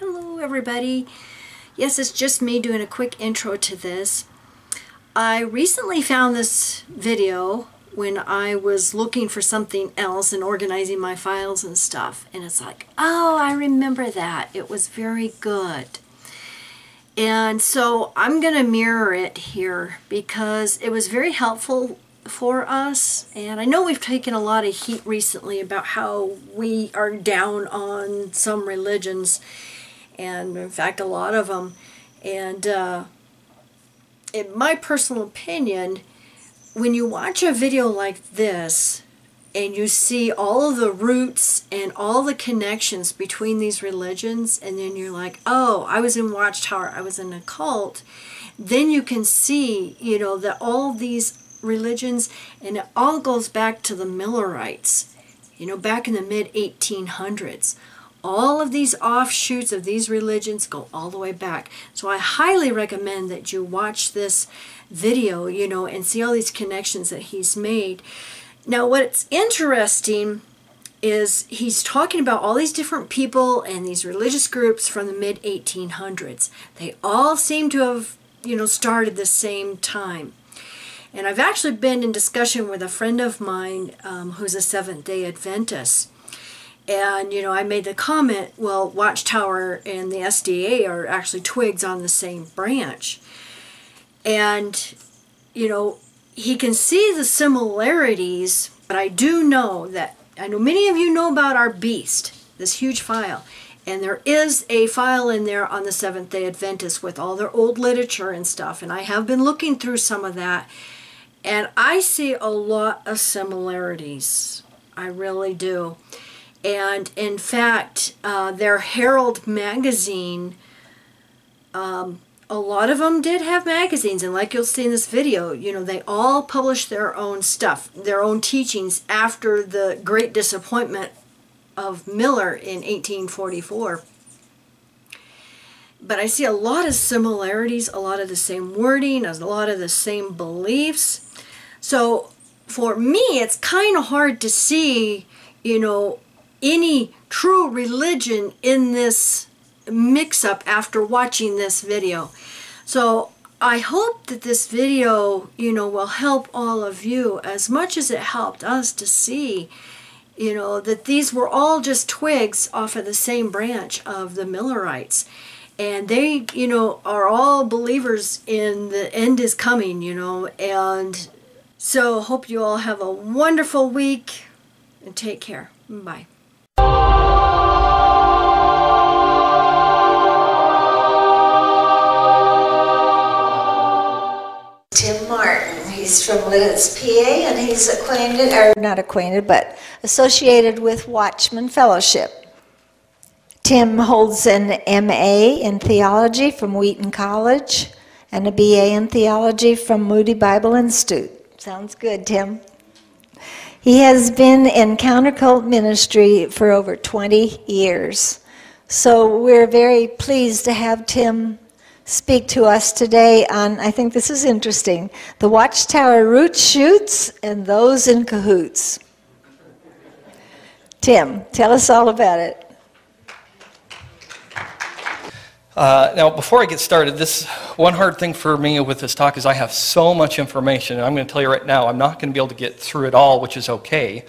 Hello everybody. Yes, it's just me doing a quick intro to this. I recently found this video when I was looking for something else and organizing my files and stuff, and it's like, oh, I remember that. It was very good. And so I'm going to mirror it here because it was very helpful for us, and I know we've taken a lot of heat recently about how we are down on some religions, and in fact a lot of them. And in my personal opinion, when you watch a video like this and you see all of the roots and all the connections between these religions, and then you're like, oh, I was in Watchtower, I was in a cult, then you can see, you know, that all these religions, and it all goes back to the Millerites, you know, back in the mid-1800s. All of these offshoots of these religions go all the way back. So I highly recommend that you watch this video, you know, and see all these connections that he's made. Now, what's interesting is he's talking about all these different people and these religious groups from the mid-1800s. They all seem to have, you know, started the same time. And I've actually been in discussion with a friend of mine who's a Seventh-day Adventist. And, you know, I made the comment, well, Watchtower and the SDA are actually twigs on the same branch. And, you know, he can see the similarities, but I do know that, I know many of you know about our Beast, this huge file. And there is a file in there on the Seventh-day Adventists with all their old literature and stuff. And I have been looking through some of that. And I see a lot of similarities. I really do. And in fact, their Herald magazine, a lot of them did have magazines, and like you'll see in this video, you know, they all published their own stuff, their own teachings after the great disappointment of Miller in 1844. But I see a lot of similarities, a lot of the same wording, a lot of the same beliefs. So for me, it's kind of hard to see, you know, any true religion in this mix-up after watching this video. So I hope that this video, you know, will help all of you as much as it helped us to see, you know, that these were all just twigs off of the same branch of the Millerites. And they, you know, are all believers in the end is coming, you know. And so hope you all have a wonderful week and take care. Bye. Tim Martin. He's from Lidditz, PA, and he's acquainted, or not acquainted, but associated with Watchman Fellowship. Tim holds an MA in theology from Wheaton College and a BA in theology from Moody Bible Institute. Sounds good, Tim. He has been in countercult ministry for over 20 years. So we're very pleased to have Tim speak to us today on, I think this is interesting, the Watchtower root shoots and those in cahoots. Tim, tell us all about it. Now, before I get started, this one hard thing for me with this talk is I have so much information, and I'm going to tell you right now, I'm not going to be able to get through it all, which is okay.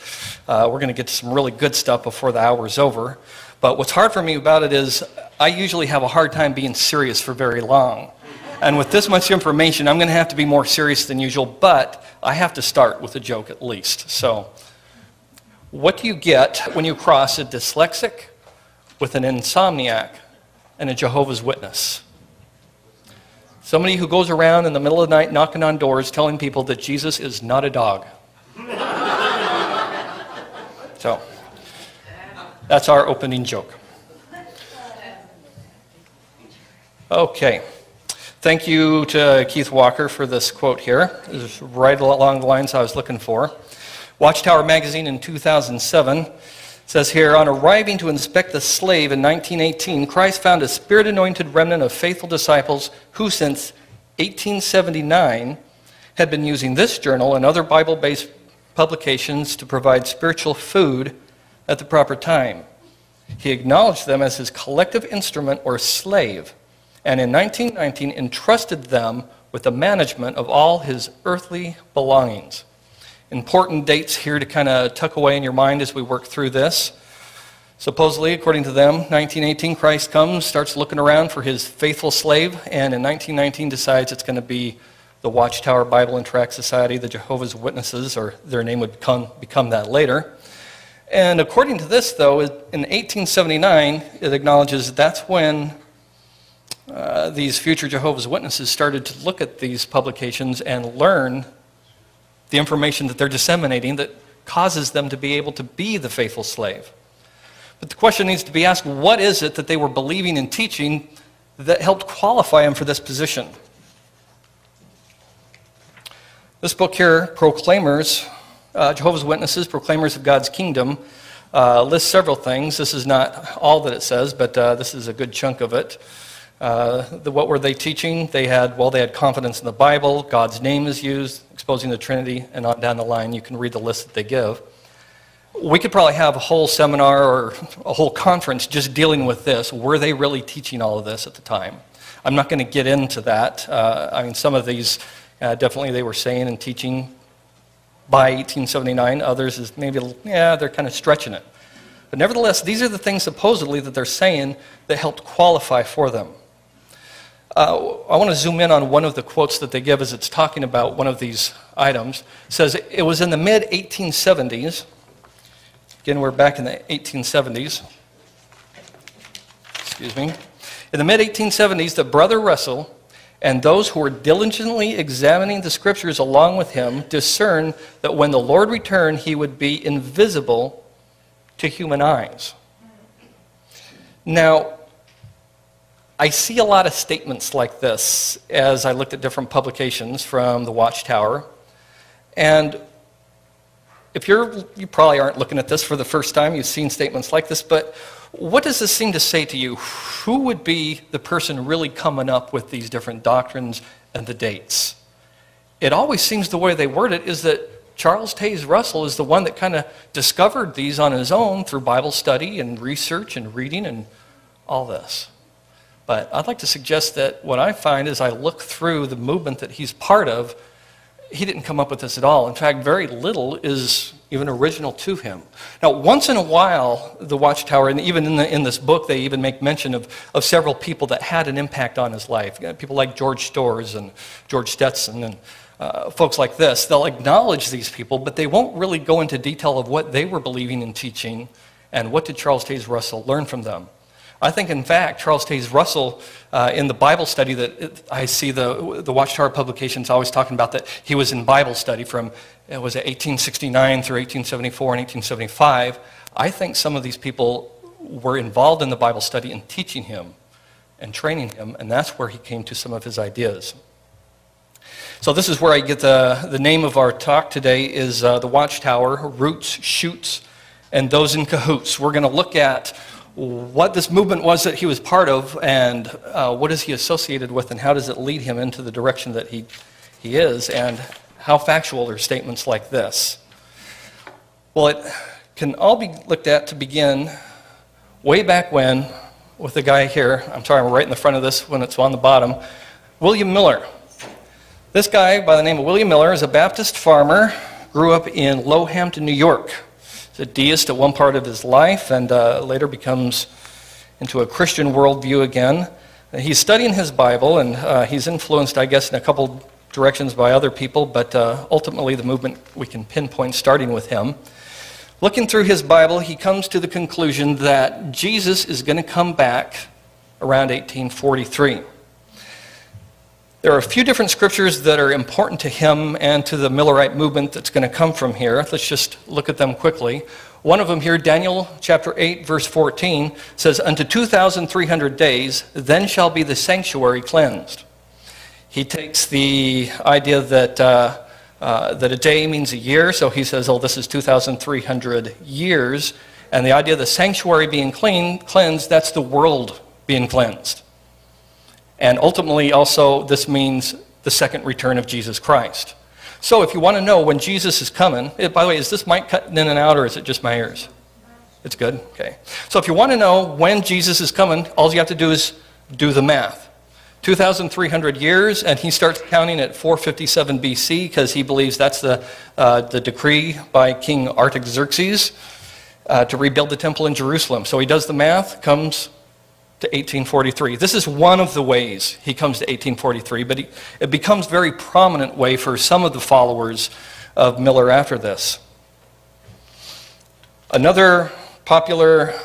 We're going to get to some really good stuff before the hour's over. But what's hard for me about it is I usually have a hard time being serious for very long. And with this much information, I'm going to have to be more serious than usual, but I have to start with a joke at least. So, what do you get when you cross a dyslexic with an insomniac and a Jehovah's Witness? Somebody who goes around in the middle of the night knocking on doors telling people that Jesus is not a dog. So, that's our opening joke. Okay. Thank you to Keith Walker for this quote here. This is right along the lines I was looking for. Watchtower magazine in 2007 says here, on arriving to inspect the slave in 1918, Christ found a spirit-anointed remnant of faithful disciples who, since 1879, had been using this journal and other Bible-based publications to provide spiritual food at the proper time. he acknowledged them as his collective instrument or slave, and in 1919 entrusted them with the management of all his earthly belongings. Important dates here to kind of tuck away in your mind as we work through this. Supposedly, according to them, 1918, Christ comes, starts looking around for his faithful slave, and in 1919 decides it's going to be the Watchtower Bible and Tract Society, the Jehovah's Witnesses, or their name would become that later. And according to this, though, in 1879, it acknowledges that's when these future Jehovah's Witnesses started to look at these publications and learn the information that they're disseminating that causes them to be able to be the faithful slave. But the question needs to be asked, what is it that they were believing and teaching that helped qualify them for this position? This book here, Proclaimers, Jehovah's Witnesses, Proclaimers of God's Kingdom, lists several things. This is not all that it says, but this is a good chunk of it. What were they teaching? They had confidence in the Bible, God's name is used, exposing the Trinity, and on down the line you can read the list that they give. We could probably have a whole seminar or a whole conference just dealing with this. Were they really teaching all of this at the time? I'm not going to get into that. I mean, some of these definitely they were saying and teaching by 1879. Others is maybe, they're kind of stretching it. But nevertheless, these are the things supposedly that they're saying that helped qualify for them. I want to zoom in on one of the quotes that they give as it's talking about one of these items. It says, it was in the mid-1870s. Again, we're back in the 1870s. Excuse me. In the mid-1870s, that Brother Russell and those who were diligently examining the scriptures along with him discerned that when the Lord returned, he would be invisible to human eyes. Now, I see a lot of statements like this as I looked at different publications from the Watchtower. And if you probably aren't looking at this for the first time, you've seen statements like this, but what does this seem to say to you? Who would be the person really coming up with these different doctrines and the dates? It always seems the way they word it is that Charles Taze Russell is the one that kind of discovered these on his own through Bible study and research and reading and all this. But I'd like to suggest that what I find as I look through the movement that he's part of, he didn't come up with this at all. In fact, very little is even original to him. Now, once in a while, the Watchtower, and even in this book, they even make mention of several people that had an impact on his life. People like George Storrs and George Stetson and folks like this. They'll acknowledge these people, but they won't really go into detail of what they were believing and teaching and what did Charles Taze Russell learn from them. I think, in fact, Charles Taze Russell, in the Bible study that I see the Watchtower publications always talking about, that he was in Bible study from, it was 1869 through 1874 and 1875. I think some of these people were involved in the Bible study and teaching him and training him, and that's where he came to some of his ideas. So this is where I get the name of our talk today is the Watchtower, Roots, Shoots, and Those in Cahoots. We're going to look at what this movement was that he was part of, and what is he associated with, and how does it lead him into the direction that he is, and how factual are statements like this. Well, it can all be looked at to begin way back when with the guy here. I'm sorry, I'm right in the front of this when it's on the bottom. William Miller. This guy by the name of William Miller is a Baptist farmer, grew up in Lowhampton, New York. He's a deist at one part of his life and later becomes into a Christian worldview again. He's studying his Bible and he's influenced, I guess, in a couple directions by other people, but ultimately the movement we can pinpoint starting with him. Looking through his Bible, he comes to the conclusion that Jesus is going to come back around 1843. There are a few different scriptures that are important to him and to the Millerite movement that's going to come from here. Let's just look at them quickly. One of them here, Daniel chapter 8, verse 14, says, "Unto 2,300 days, then shall be the sanctuary cleansed." He takes the idea that a day means a year, so he says, oh, this is 2,300 years. And the idea of the sanctuary being cleansed, that's the world being cleansed. And ultimately, also, this means the second return of Jesus Christ. So if you want to know when Jesus is coming, by the way, is this mic cutting in and out, or is it just my ears? It's good? Okay. So if you want to know when Jesus is coming, all you have to do is do the math. 2,300 years, and he starts counting at 457 BC because he believes that's the decree by King Artaxerxes to rebuild the temple in Jerusalem. So he does the math, comes to 1843. This is one of the ways he comes to 1843, but it becomes a very prominent way for some of the followers of Miller after this. Another popular,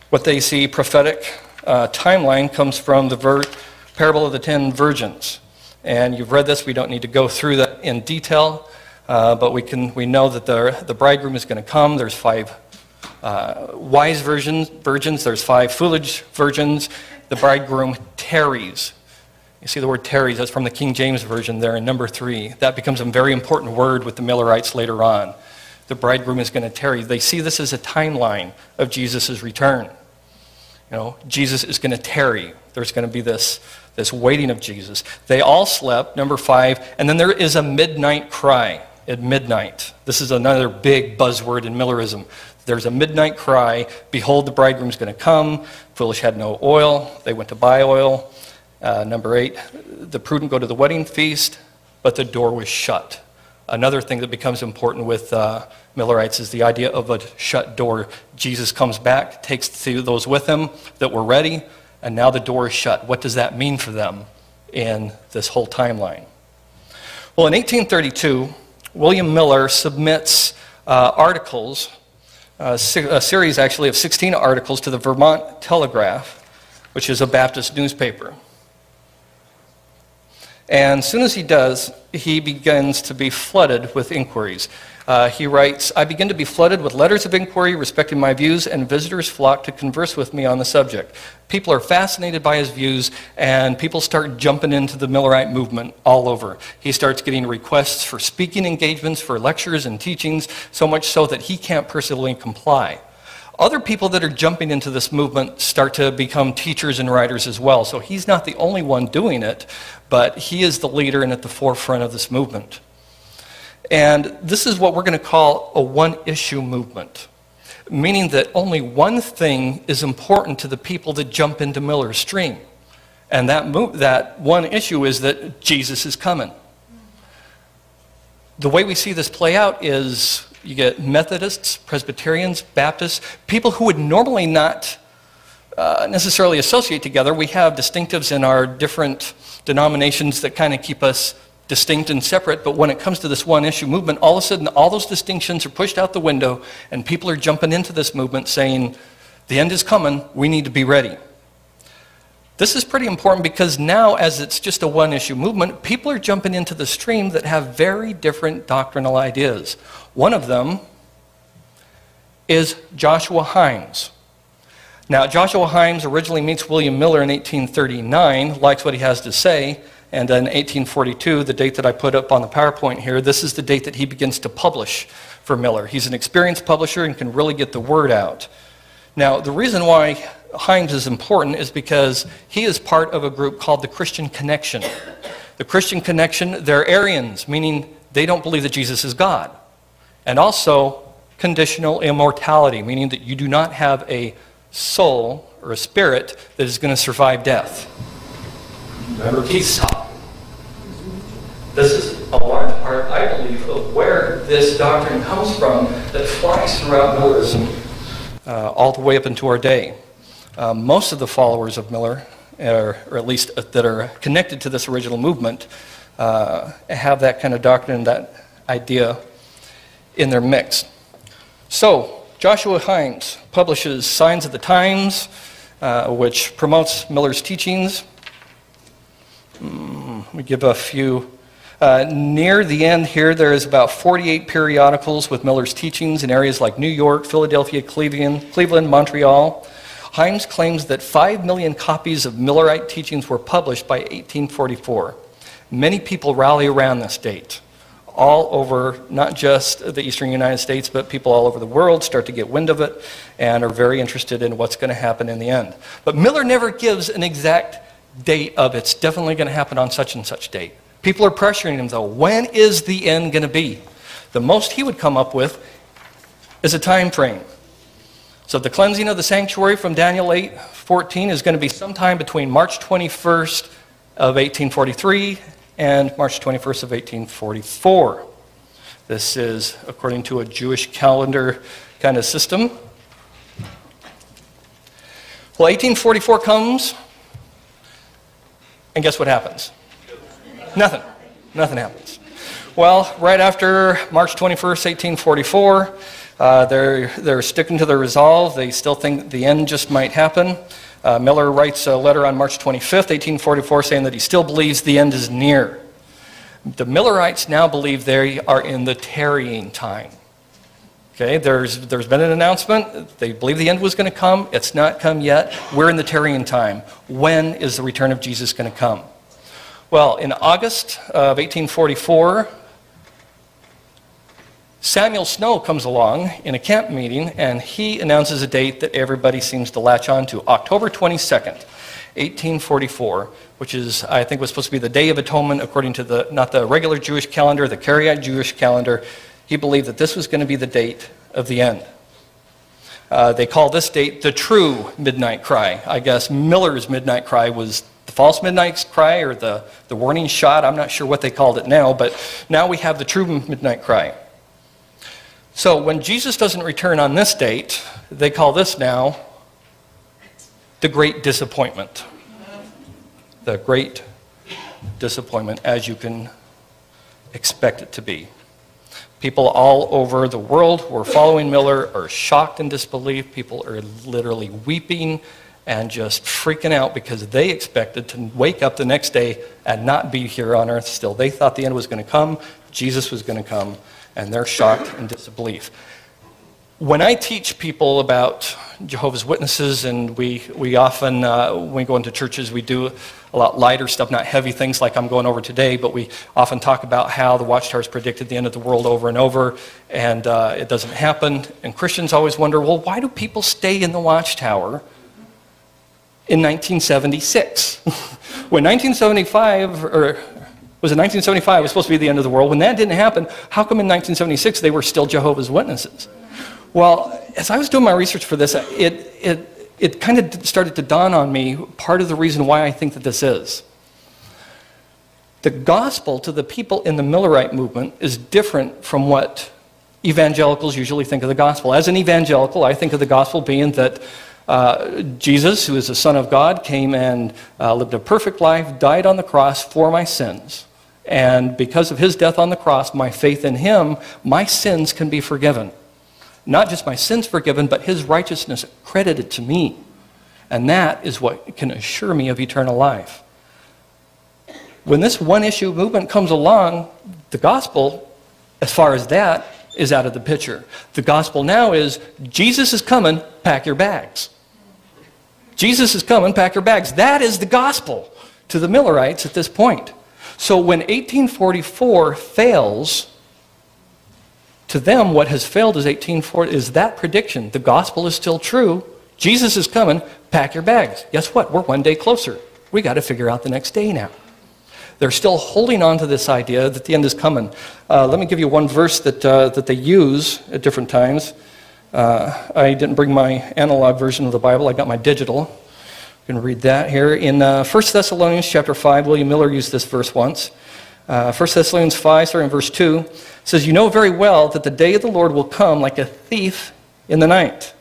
what they see, prophetic timeline comes from the parable of the 10 virgins. And you've read this, we don't need to go through that in detail, but we know that the bridegroom is going to come. There's 5 wise virgins, there's 5 foolish virgins. The bridegroom tarries. You see the word tarries, that's from the King James Version there in number 3. That becomes a very important word with the Millerites later on. The bridegroom is going to tarry. They see this as a timeline of Jesus' return. You know, Jesus is going to tarry. There's going to be this waiting of Jesus. They all slept, number 5, and then there is a midnight cry at midnight. This is another big buzzword in Millerism. There's a midnight cry, behold, the bridegroom's going to come. Foolish had no oil. They went to buy oil. Number 8, the prudent go to the wedding feast, but the door was shut. Another thing that becomes important with Millerites is the idea of a shut door. Jesus comes back, takes those with him that were ready, and now the door is shut. What does that mean for them in this whole timeline? Well, in 1832, William Miller submits articles, a series actually of 16 articles to the Vermont Telegraph, which is a Baptist newspaper. And as soon as he does, he begins to be flooded with inquiries. He writes, I begin to be flooded with letters of inquiry respecting my views, and visitors flock to converse with me on the subject. People are fascinated by his views, and people start jumping into the Millerite movement all over. He starts getting requests for speaking engagements, for lectures and teachings, so much so that he can't personally comply. Other people that are jumping into this movement start to become teachers and writers as well. So he's not the only one doing it, but he is the leader and at the forefront of this movement. And this is what we're going to call a one-issue movement, meaning that only one thing is important to the people that jump into Miller's stream. And that one issue is that Jesus is coming. The way we see this play out is you get Methodists, Presbyterians, Baptists, people who would normally not necessarily associate together. We have distinctives in our different denominations that kind of keep us distinct and separate, but when it comes to this one-issue movement, all of a sudden all those distinctions are pushed out the window, and people are jumping into this movement saying, the end is coming, we need to be ready. This is pretty important because now, as it's just a one-issue movement, people are jumping into the stream that have very different doctrinal ideas. One of them is Joshua Himes. Now, Joshua Himes originally meets William Miller in 1839, likes what he has to say, and in 1842, the date that I put up on the PowerPoint here, this is the date that he begins to publish for Miller. He's an experienced publisher and can really get the word out. Now, the reason why Himes is important is because he is part of a group called the Christian Connection. The Christian Connection, they're Arians, meaning they don't believe that Jesus is God. And also conditional immortality, meaning that you do not have a soul or a spirit that is going to survive death. Remember Keith's talk. This is a large part, I believe, of where this doctrine comes from that flies throughout Millerism all the way up into our day. Most of the followers of Miller, or at least that are connected to this original movement, have that kind of doctrine, that idea in their mix. So, Joshua Himes publishes Signs of the Times, which promotes Miller's teachings. We give a few. Near the end here, there is about 48 periodicals with Miller's teachings in areas like New York, Philadelphia, Cleveland, Montreal. Himes claims that 5 million copies of Millerite teachings were published by 1844. Many people rally around this date. All over, not just the eastern United States, but people all over the world start to get wind of it and are very interested in what's going to happen in the end. But Miller never gives an exact date of it's definitely going to happen on such and such date. People are pressuring him though. When is the end going to be? The most he would come up with is a time frame. So the cleansing of the sanctuary from Daniel 8:14 is going to be sometime between March 21st of 1843 and March 21st of 1844. This is according to a Jewish calendar kind of system. Well, 1844 comes, and guess what happens? Nothing. Nothing happens. Well, right after March 21st, 1844, they're sticking to their resolve. They still think the end just might happen. Miller writes a letter on March 25th, 1844, saying that he still believes the end is near. The Millerites now believe they are in the tarrying time. Okay, there's been an announcement. They believe the end was going to come. It's not come yet. We're in the tarrying time. When is the return of Jesus going to come? Well, in August of 1844, Samuel Snow comes along in a camp meeting, and he announces a date that everybody seems to latch on to, October 22nd, 1844, which is, I think, was supposed to be the Day of Atonement according to not the regular Jewish calendar, the Karaite Jewish calendar. He believed that this was going to be the date of the end. They call this date the true midnight cry. I guess Miller's midnight cry was the false midnight cry or the warning shot. I'm not sure what they called it now, but now we have the true midnight cry. So when Jesus doesn't return on this date, they call this now the Great Disappointment. The Great Disappointment, as you can expect it to be. People all over the world who are following Miller are shocked in disbelief. People are literally weeping and just freaking out because they expected to wake up the next day and not be here on earth still. They thought the end was going to come, Jesus was going to come, and they're shocked in disbelief. When I teach people about Jehovah's Witnesses, and we often, when we go into churches, we do a lot lighter stuff, not heavy things like I'm going over today, but we often talk about how the Watchtowers predicted the end of the world over and over, and it doesn't happen. And Christians always wonder, well, why do people stay in the Watchtower in 1976? When 1975, or was it 1975, was supposed to be the end of the world. When that didn't happen, how come in 1976 they were still Jehovah's Witnesses? Well, as I was doing my research for this, it kind of started to dawn on me part of the reason why I think that this is. The gospel to the people in the Millerite movement is different from what evangelicals usually think of the gospel. As an evangelical, I think of the gospel being that Jesus, who is the Son of God, came and lived a perfect life, died on the cross for my sins. And because of his death on the cross, my faith in him, my sins can be forgiven. Not just my sins forgiven, but his righteousness credited to me. And that is what can assure me of eternal life. When this one-issue movement comes along, the gospel, as far as that, is out of the picture. The gospel now is, Jesus is coming, pack your bags. Jesus is coming, pack your bags. That is the gospel to the Millerites at this point. So when 1844 fails, to them, what has failed is 1840 is that prediction. The gospel is still true. Jesus is coming. Pack your bags. Guess what? We're one day closer. We got to figure out the next day now. They're still holding on to this idea that the end is coming. Let me give you one verse that they use at different times. I didn't bring my analog version of the Bible. I got my digital. You can read that here. In 1 Thessalonians chapter 5, William Miller used this verse once. 1 Thessalonians 5, starting in verse 2, says, "You know very well that the day of the Lord will come like a thief in the night.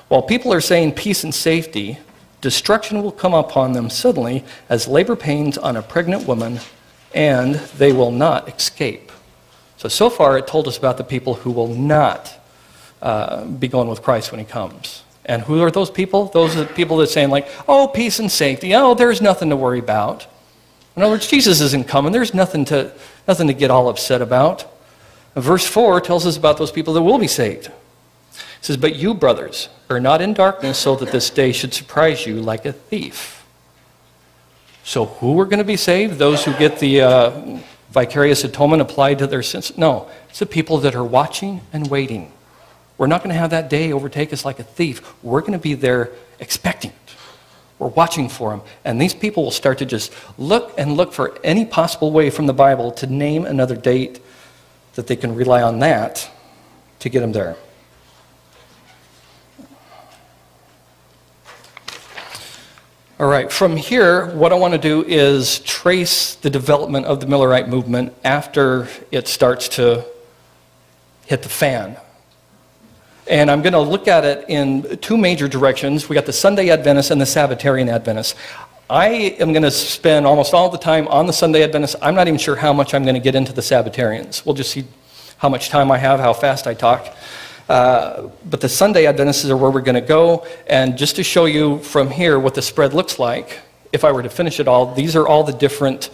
While people are saying peace and safety, destruction will come upon them suddenly as labor pains on a pregnant woman, and they will not escape." So far it told us about the people who will not be going with Christ when he comes. And who are those people? Those are the people that are saying like, oh, peace and safety, oh, there's nothing to worry about. In other words, Jesus isn't coming. There's nothing to get all upset about. Verse 4 tells us about those people that will be saved. It says, "But you, brothers, are not in darkness so that this day should surprise you like a thief." So who are going to be saved? Those who get the vicarious atonement applied to their sins? No, it's the people that are watching and waiting. We're not going to have that day overtake us like a thief. We're going to be there expecting it. We're watching for him. And these people will start to just look for any possible way from the Bible to name another date that they can rely on that to get them there. All right, from here, what I want to do is trace the development of the Millerite movement after it starts to hit the fan. And I'm going to look at it in two major directions. We got the Sunday Adventists and the Sabbatarian Adventists. I am going to spend almost all the time on the Sunday Adventists. I'm not even sure how much I'm going to get into the Sabbatarians. We'll just see how much time I have, how fast I talk. But the Sunday Adventists are where we're going to go. And just to show you from here what the spread looks like, if I were to finish it all, these are all the different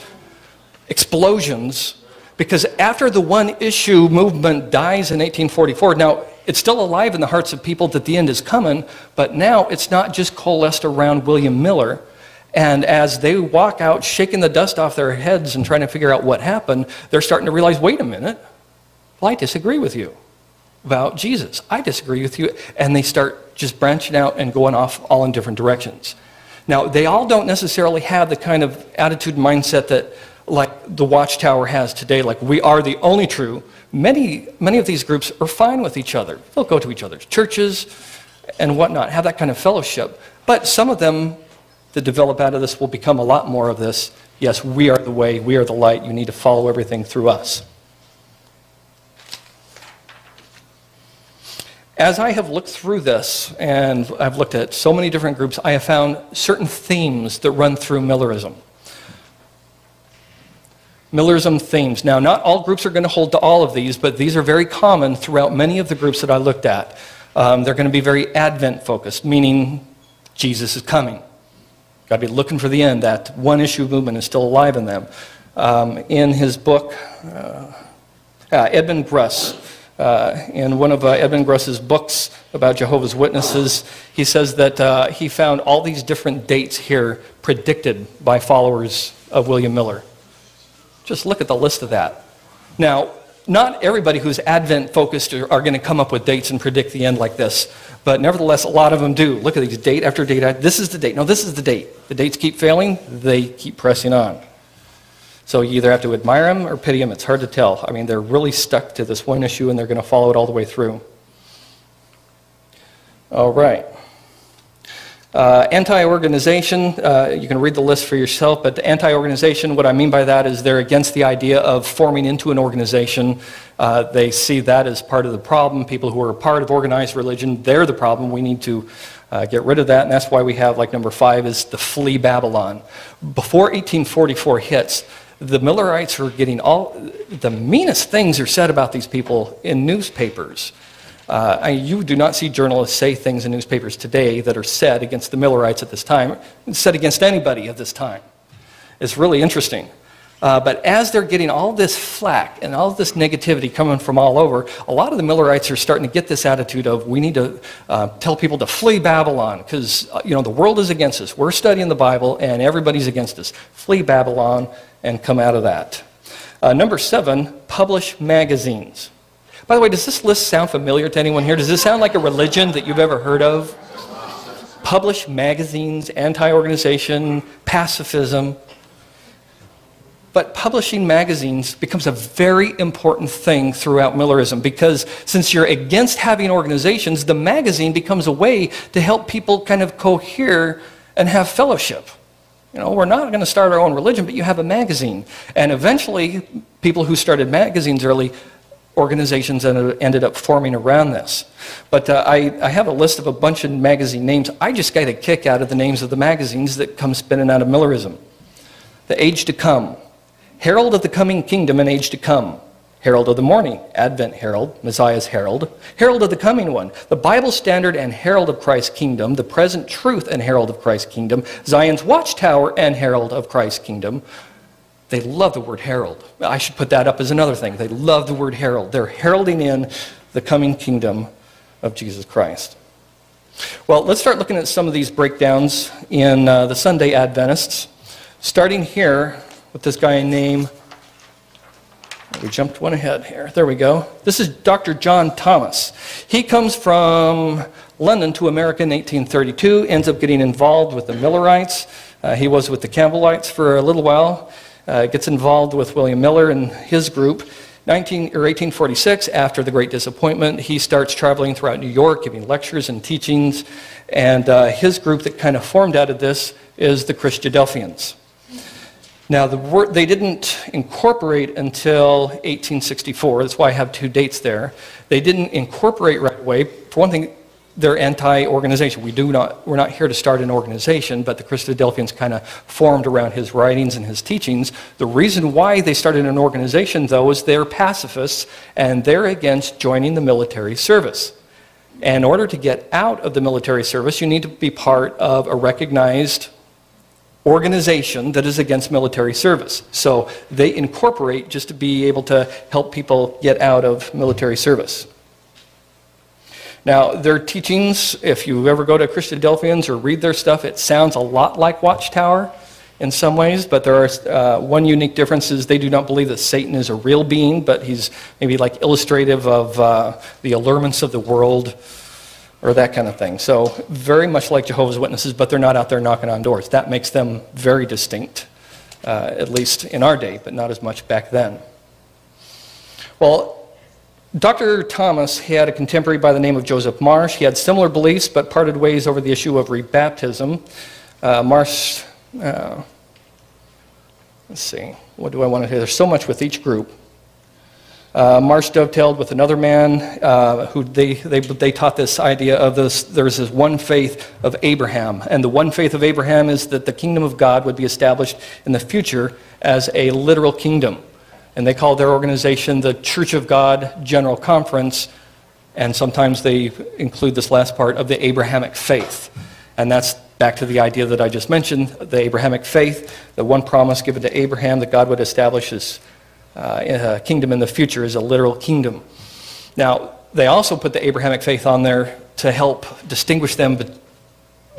explosions. Because after the one-issue movement dies in 1844, now it's still alive in the hearts of people that the end is coming, but now it's not just coalesced around William Miller. And as they walk out shaking the dust off their heads and trying to figure out what happened, they're starting to realize, wait a minute, well, I disagree with you about Jesus. I disagree with you. And they start just branching out and going off all in different directions. Now, they all don't necessarily have the kind of attitude and mindset that like the Watchtower has today, like we are the only true. Many of these groups are fine with each other. They'll go to each other's churches and whatnot, have that kind of fellowship. But some of them that develop out of this will become a lot more of this. Yes, we are the way, we are the light. You need to follow everything through us. As I have looked through this, and I've looked at so many different groups, I have found certain themes that run through Millerism. Millerism themes. Now, not all groups are going to hold to all of these, but these are very common throughout many of the groups that I looked at. They're going to be very Advent-focused, meaning Jesus is coming. Got to be looking for the end. That one-issue movement is still alive in them. In his book, Edmund Gruss, in one of Edmund Gruss's books about Jehovah's Witnesses, he says that he found all these different dates here predicted by followers of William Miller. Just look at the list of that. Now, not everybody who's Advent-focused are going to come up with dates and predict the end like this, but nevertheless, a lot of them do. Look at these, date after date. This is the date. No, this is the date. The dates keep failing. They keep pressing on. So you either have to admire them or pity them. It's hard to tell. I mean, they're really stuck to this one issue, and they're going to follow it all the way through. All right. Anti-organization, you can read the list for yourself, but anti-organization, what I mean by that is they're against the idea of forming into an organization. They see that as part of the problem. People who are a part of organized religion, they're the problem. We need to get rid of that, and that's why we have, like number 5 is the flee Babylon. Before 1844 hits, the Millerites were getting all the meanest things are said about these people in newspapers. You do not see journalists say things in newspapers today that are said against the Millerites at this time, said against anybody at this time. It's really interesting. But as they're getting all this flack and all this negativity coming from all over, a lot of the Millerites are starting to get this attitude of we need to tell people to flee Babylon because the world is against us. We're studying the Bible and everybody's against us. Flee Babylon and come out of that. Number 7, publish magazines. By the way, does this list sound familiar to anyone here? Does this sound like a religion that you've ever heard of? Publish magazines, anti-organization, pacifism. But publishing magazines becomes a very important thing throughout Millerism because since you're against having organizations, the magazine becomes a way to help people kind of cohere and have fellowship. We're not going to start our own religion, but you have a magazine. And eventually, people who started magazines early, organizations ended up forming around this. But I have a list of a bunch of magazine names. I just got a kick out of the names of the magazines that come spinning out of Millerism. The Age to Come, Herald of the Coming Kingdom and Age to Come, Herald of the Morning, Advent Herald, Messiah's Herald, Herald of the Coming One, the Bible Standard and Herald of Christ's Kingdom, the Present Truth and Herald of Christ's Kingdom, Zion's Watchtower and Herald of Christ's Kingdom. They love the word herald. I should put that up as another thing. They love the word herald. They're heralding in the coming kingdom of Jesus Christ. Well, let's start looking at some of these breakdowns in the Sunday Adventists, starting here with this guy named, we jumped one ahead here. There we go. This is Dr. John Thomas. He comes from London to America in 1832, ends up getting involved with the Millerites. He was with the Campbellites for a little while. Gets involved with William Miller and his group. 1846, after the Great Disappointment, he starts traveling throughout New York, giving lectures and teachings, and his group that kind of formed out of this is the Christadelphians. Now, they didn't incorporate until 1864. That's why I have 2 dates there. They didn't incorporate right away. For one thing, they're anti-organization. We're not here to start an organization, but the Christadelphians kind of formed around his writings and his teachings. The reason why they started an organization, though, is they're pacifists, and they're against joining the military service. And in order to get out of the military service, you need to be part of a recognized organization that is against military service. So they incorporate just to be able to help people get out of military service. Now, their teachings, if you ever go to Christadelphians or read their stuff, it sounds a lot like Watchtower in some ways, but there are one unique difference is they do not believe that Satan is a real being, but he's maybe like illustrative of the allurements of the world or that kind of thing. So very much like Jehovah's Witnesses, but they're not out there knocking on doors. That makes them very distinct, at least in our day, but not as much back then. Well, Dr. Thomas had a contemporary by the name of Joseph Marsh. He had similar beliefs, but parted ways over the issue of rebaptism. Marsh, let's see, what do I want to hear? There's so much with each group. Marsh dovetailed with another man who they taught this idea of this. There's this one faith of Abraham, and the one faith of Abraham is that the kingdom of God would be established in the future as a literal kingdom. And they call their organization the Church of God General Conference, and sometimes they include this last part of the Abrahamic faith. And that's back to the idea that I just mentioned, the Abrahamic faith, the one promise given to Abraham that God would establish his kingdom in the future is a literal kingdom. Now, they also put the Abrahamic faith on there to help distinguish them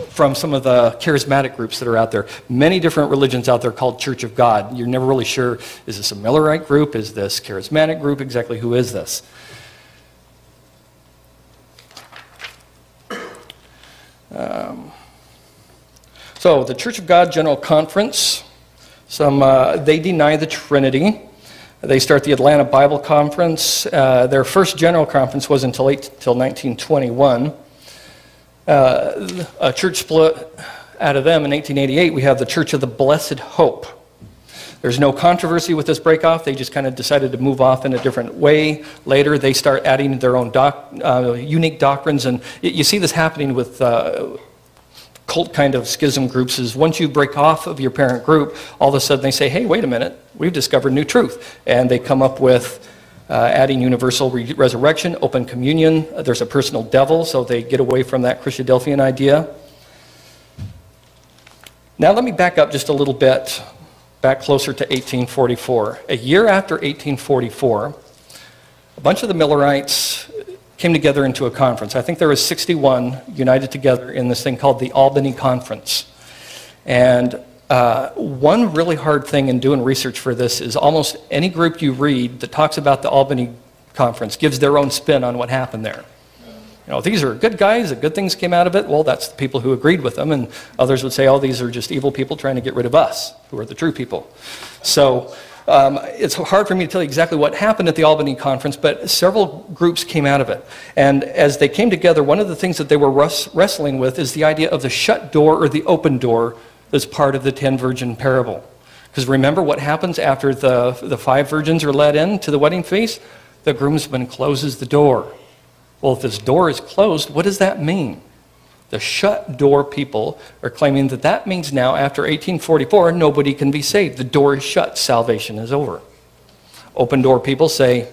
from some of the charismatic groups that are out there. Many different religions out there called Church of God. You're never really sure, is this a Millerite group? Is this charismatic group? Exactly who is this? So the Church of God General Conference, they deny the Trinity. They start the Atlanta Bible Conference. Their first general conference was until 1921. A church split out of them in 1888. We have the Church of the Blessed Hope. There's no controversy with this breakoff. They just kind of decided to move off in a different way. Later, they start adding their own unique doctrines. And you see this happening with cult kind of schism groups is once you break off of your parent group, all of a sudden they say, hey, wait a minute, we've discovered new truth. And they come up with adding universal resurrection, open communion. There's a personal devil, so they get away from that Christadelphian idea. Now let me back up just a little bit, back closer to 1844. A year after 1844, a bunch of the Millerites came together into a conference. I think there was 61 united together in this thing called the Albany Conference. And one really hard thing in doing research for this is almost any group you read that talks about the Albany Conference gives their own spin on what happened there. You know, these are good guys, good things came out of it. Well, that's the people who agreed with them, and others would say, oh, these are just evil people trying to get rid of us, who are the true people. So it's hard for me to tell you exactly what happened at the Albany Conference, but several groups came out of it. And as they came together, one of the things that they were wrestling with is the idea of the shut door or the open door that's part of the 10 virgin parable. Because remember what happens after the 5 virgins are led in to the wedding feast? The groomsman closes the door. Well, if this door is closed, what does that mean? The shut door people are claiming that that means now, after 1844, nobody can be saved. The door is shut. Salvation is over. Open door people say,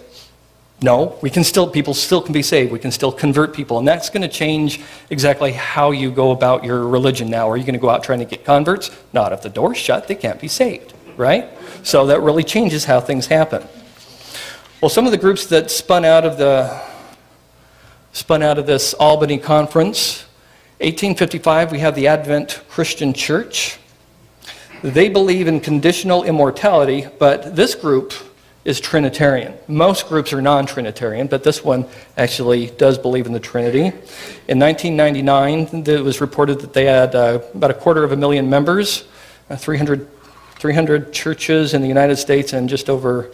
no, people still can be saved. We can still convert people. And that's going to change exactly how you go about your religion now. Are you going to go out trying to get converts? Not. If the door's shut, they can't be saved, right? So that really changes how things happen. Well, some of the groups that spun out of this Albany Conference, 1855, we have the Advent Christian Church. They believe in conditional immortality, but this group is Trinitarian. Most groups are non-Trinitarian, but this one actually does believe in the Trinity. In 1999, it was reported that they had about 250,000 members, 300 churches in the United States, and just over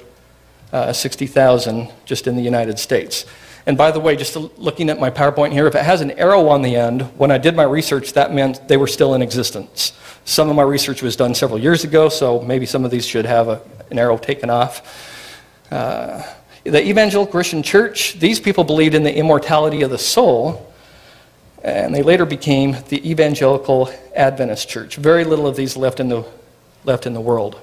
60,000 just in the United States. And by the way, just looking at my PowerPoint here, if it has an arrow on the end, when I did my research, that meant they were still in existence. Some of my research was done several years ago, so maybe some of these should have an arrow taken off. The Evangelical Christian Church, these people believed in the immortality of the soul, and they later became the Evangelical Adventist Church. Very little of these left in the world.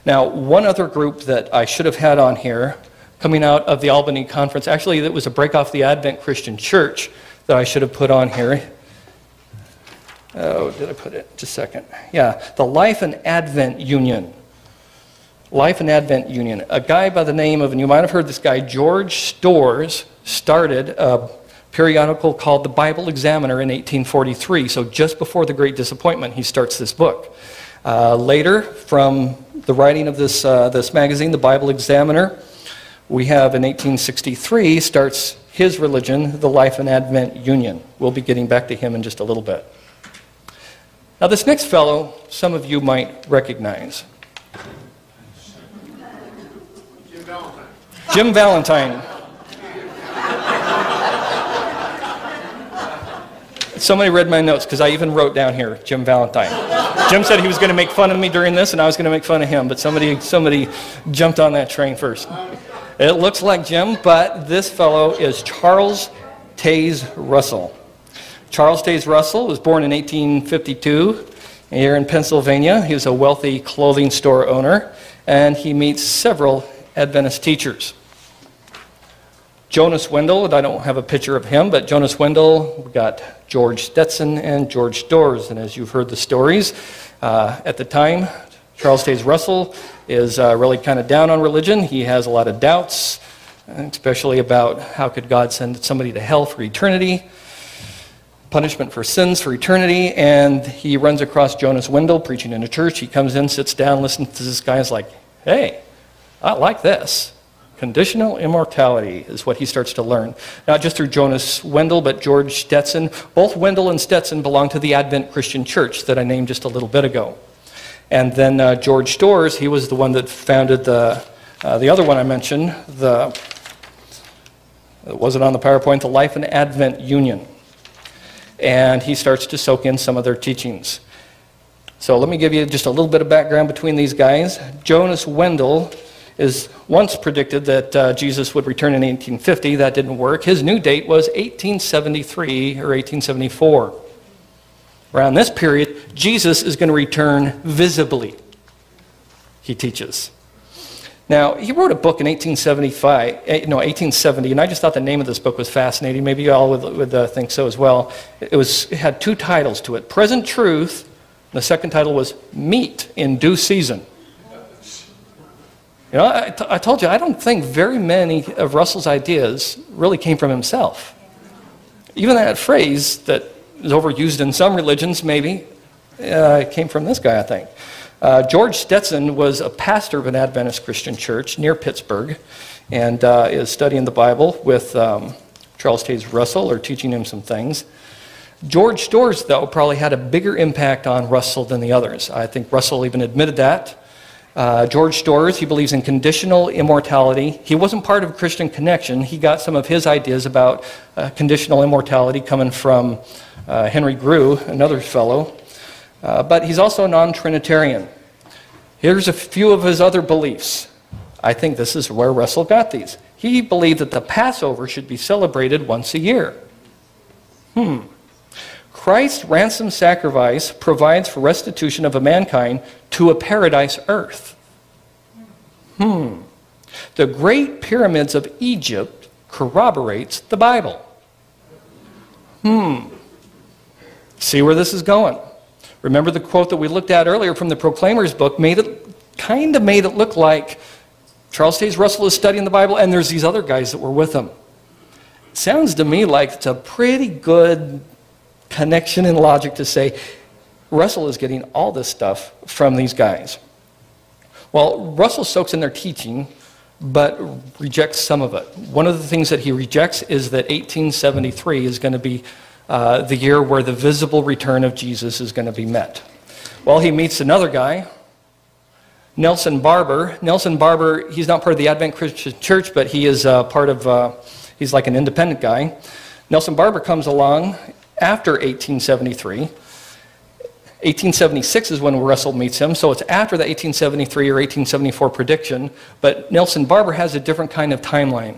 Now, one other group that I should have had on here, coming out of the Albany Conference, actually it was a break off the Advent Christian Church that I should have put on here. Oh, did I put it? Just a second. Yeah, the Life and Advent Union. Life and Advent Union. A guy by the name of, and you might have heard this guy, George Storrs, started a periodical called the Bible Examiner in 1843. So just before the Great Disappointment, he starts this book. Later, from the writing of this magazine, the Bible Examiner, we have in 1863 starts his religion, the Life and Advent Union. We'll be getting back to him in just a little bit. Now this next fellow, some of you might recognize. Jim Valentine. Somebody read my notes because I even wrote down here, Jim Valentine. Jim said he was going to make fun of me during this and I was going to make fun of him, but somebody jumped on that train first. It looks like Jim, but this fellow is Charles Taze Russell. Charles Taze Russell was born in 1852 here in Pennsylvania. He was a wealthy clothing store owner, and he meets several Adventist teachers. Jonas Wendell, I don't have a picture of him, but Jonas Wendell, we got George Stetson and George Storrs, and as you've heard the stories, at the time, Charles Taze Russell is really kind of down on religion. He has a lot of doubts, especially about how could God send somebody to hell for eternity, punishment for sins for eternity, and he runs across Jonas Wendell preaching in a church. He comes in, sits down, listens to this guy, is like, hey, I like this. Conditional immortality is what he starts to learn. Not just through Jonas Wendell, but George Stetson. Both Wendell and Stetson belong to the Advent Christian Church that I named just a little bit ago. And then George Storrs, he was the one that founded the other one I mentioned, it wasn't on the PowerPoint, the Life and Advent Union. And he starts to soak in some of their teachings. So let me give you just a little bit of background between these guys. Jonas Wendell is once predicted that Jesus would return in 1850. That didn't work. His new date was 1873 or 1874. Around this period, Jesus is going to return visibly, he teaches. Now, he wrote a book in 1870, and I just thought the name of this book was fascinating. Maybe you all would think so as well. It had two titles to it. Present Truth, and the second title was Meat in Due Season. You know, I told you, I don't think very many of Russell's ideas really came from himself. Even that phrase that is overused in some religions, maybe, came from this guy, I think. George Stetson was a pastor of an Adventist Christian church near Pittsburgh and is studying the Bible with Charles Taze Russell, or teaching him some things. George Storrs, though, probably had a bigger impact on Russell than the others. I think Russell even admitted that. George Storrs, he believes in conditional immortality. He wasn't part of Christian Connection. He got some of his ideas about conditional immortality coming from Henry Grew, another fellow. But he's also non-Trinitarian. Here's a few of his other beliefs. I think this is where Russell got these. He believed that the Passover should be celebrated once a year. Christ's ransom sacrifice provides for restitution of a mankind to a paradise earth. The Great Pyramids of Egypt corroborates the Bible. See where this is going. Remember the quote that we looked at earlier from the Proclaimer's book kind of made it look like Charles Taze Russell is studying the Bible and there's these other guys that were with him. It sounds to me like it's a pretty good connection in logic to say Russell is getting all this stuff from these guys. Well, Russell soaks in their teaching, but rejects some of it. One of the things that he rejects is that 1873 is going to be the year where the visible return of Jesus is going to be met. Well, he meets another guy, Nelson Barber. Nelson Barber, he's not part of the Advent Christian Church, but he is part of, he's like an independent guy. Nelson Barber comes along after 1873. 1876 is when Russell meets him, so it's after the 1873 or 1874 prediction, but Nelson Barber has a different kind of timeline.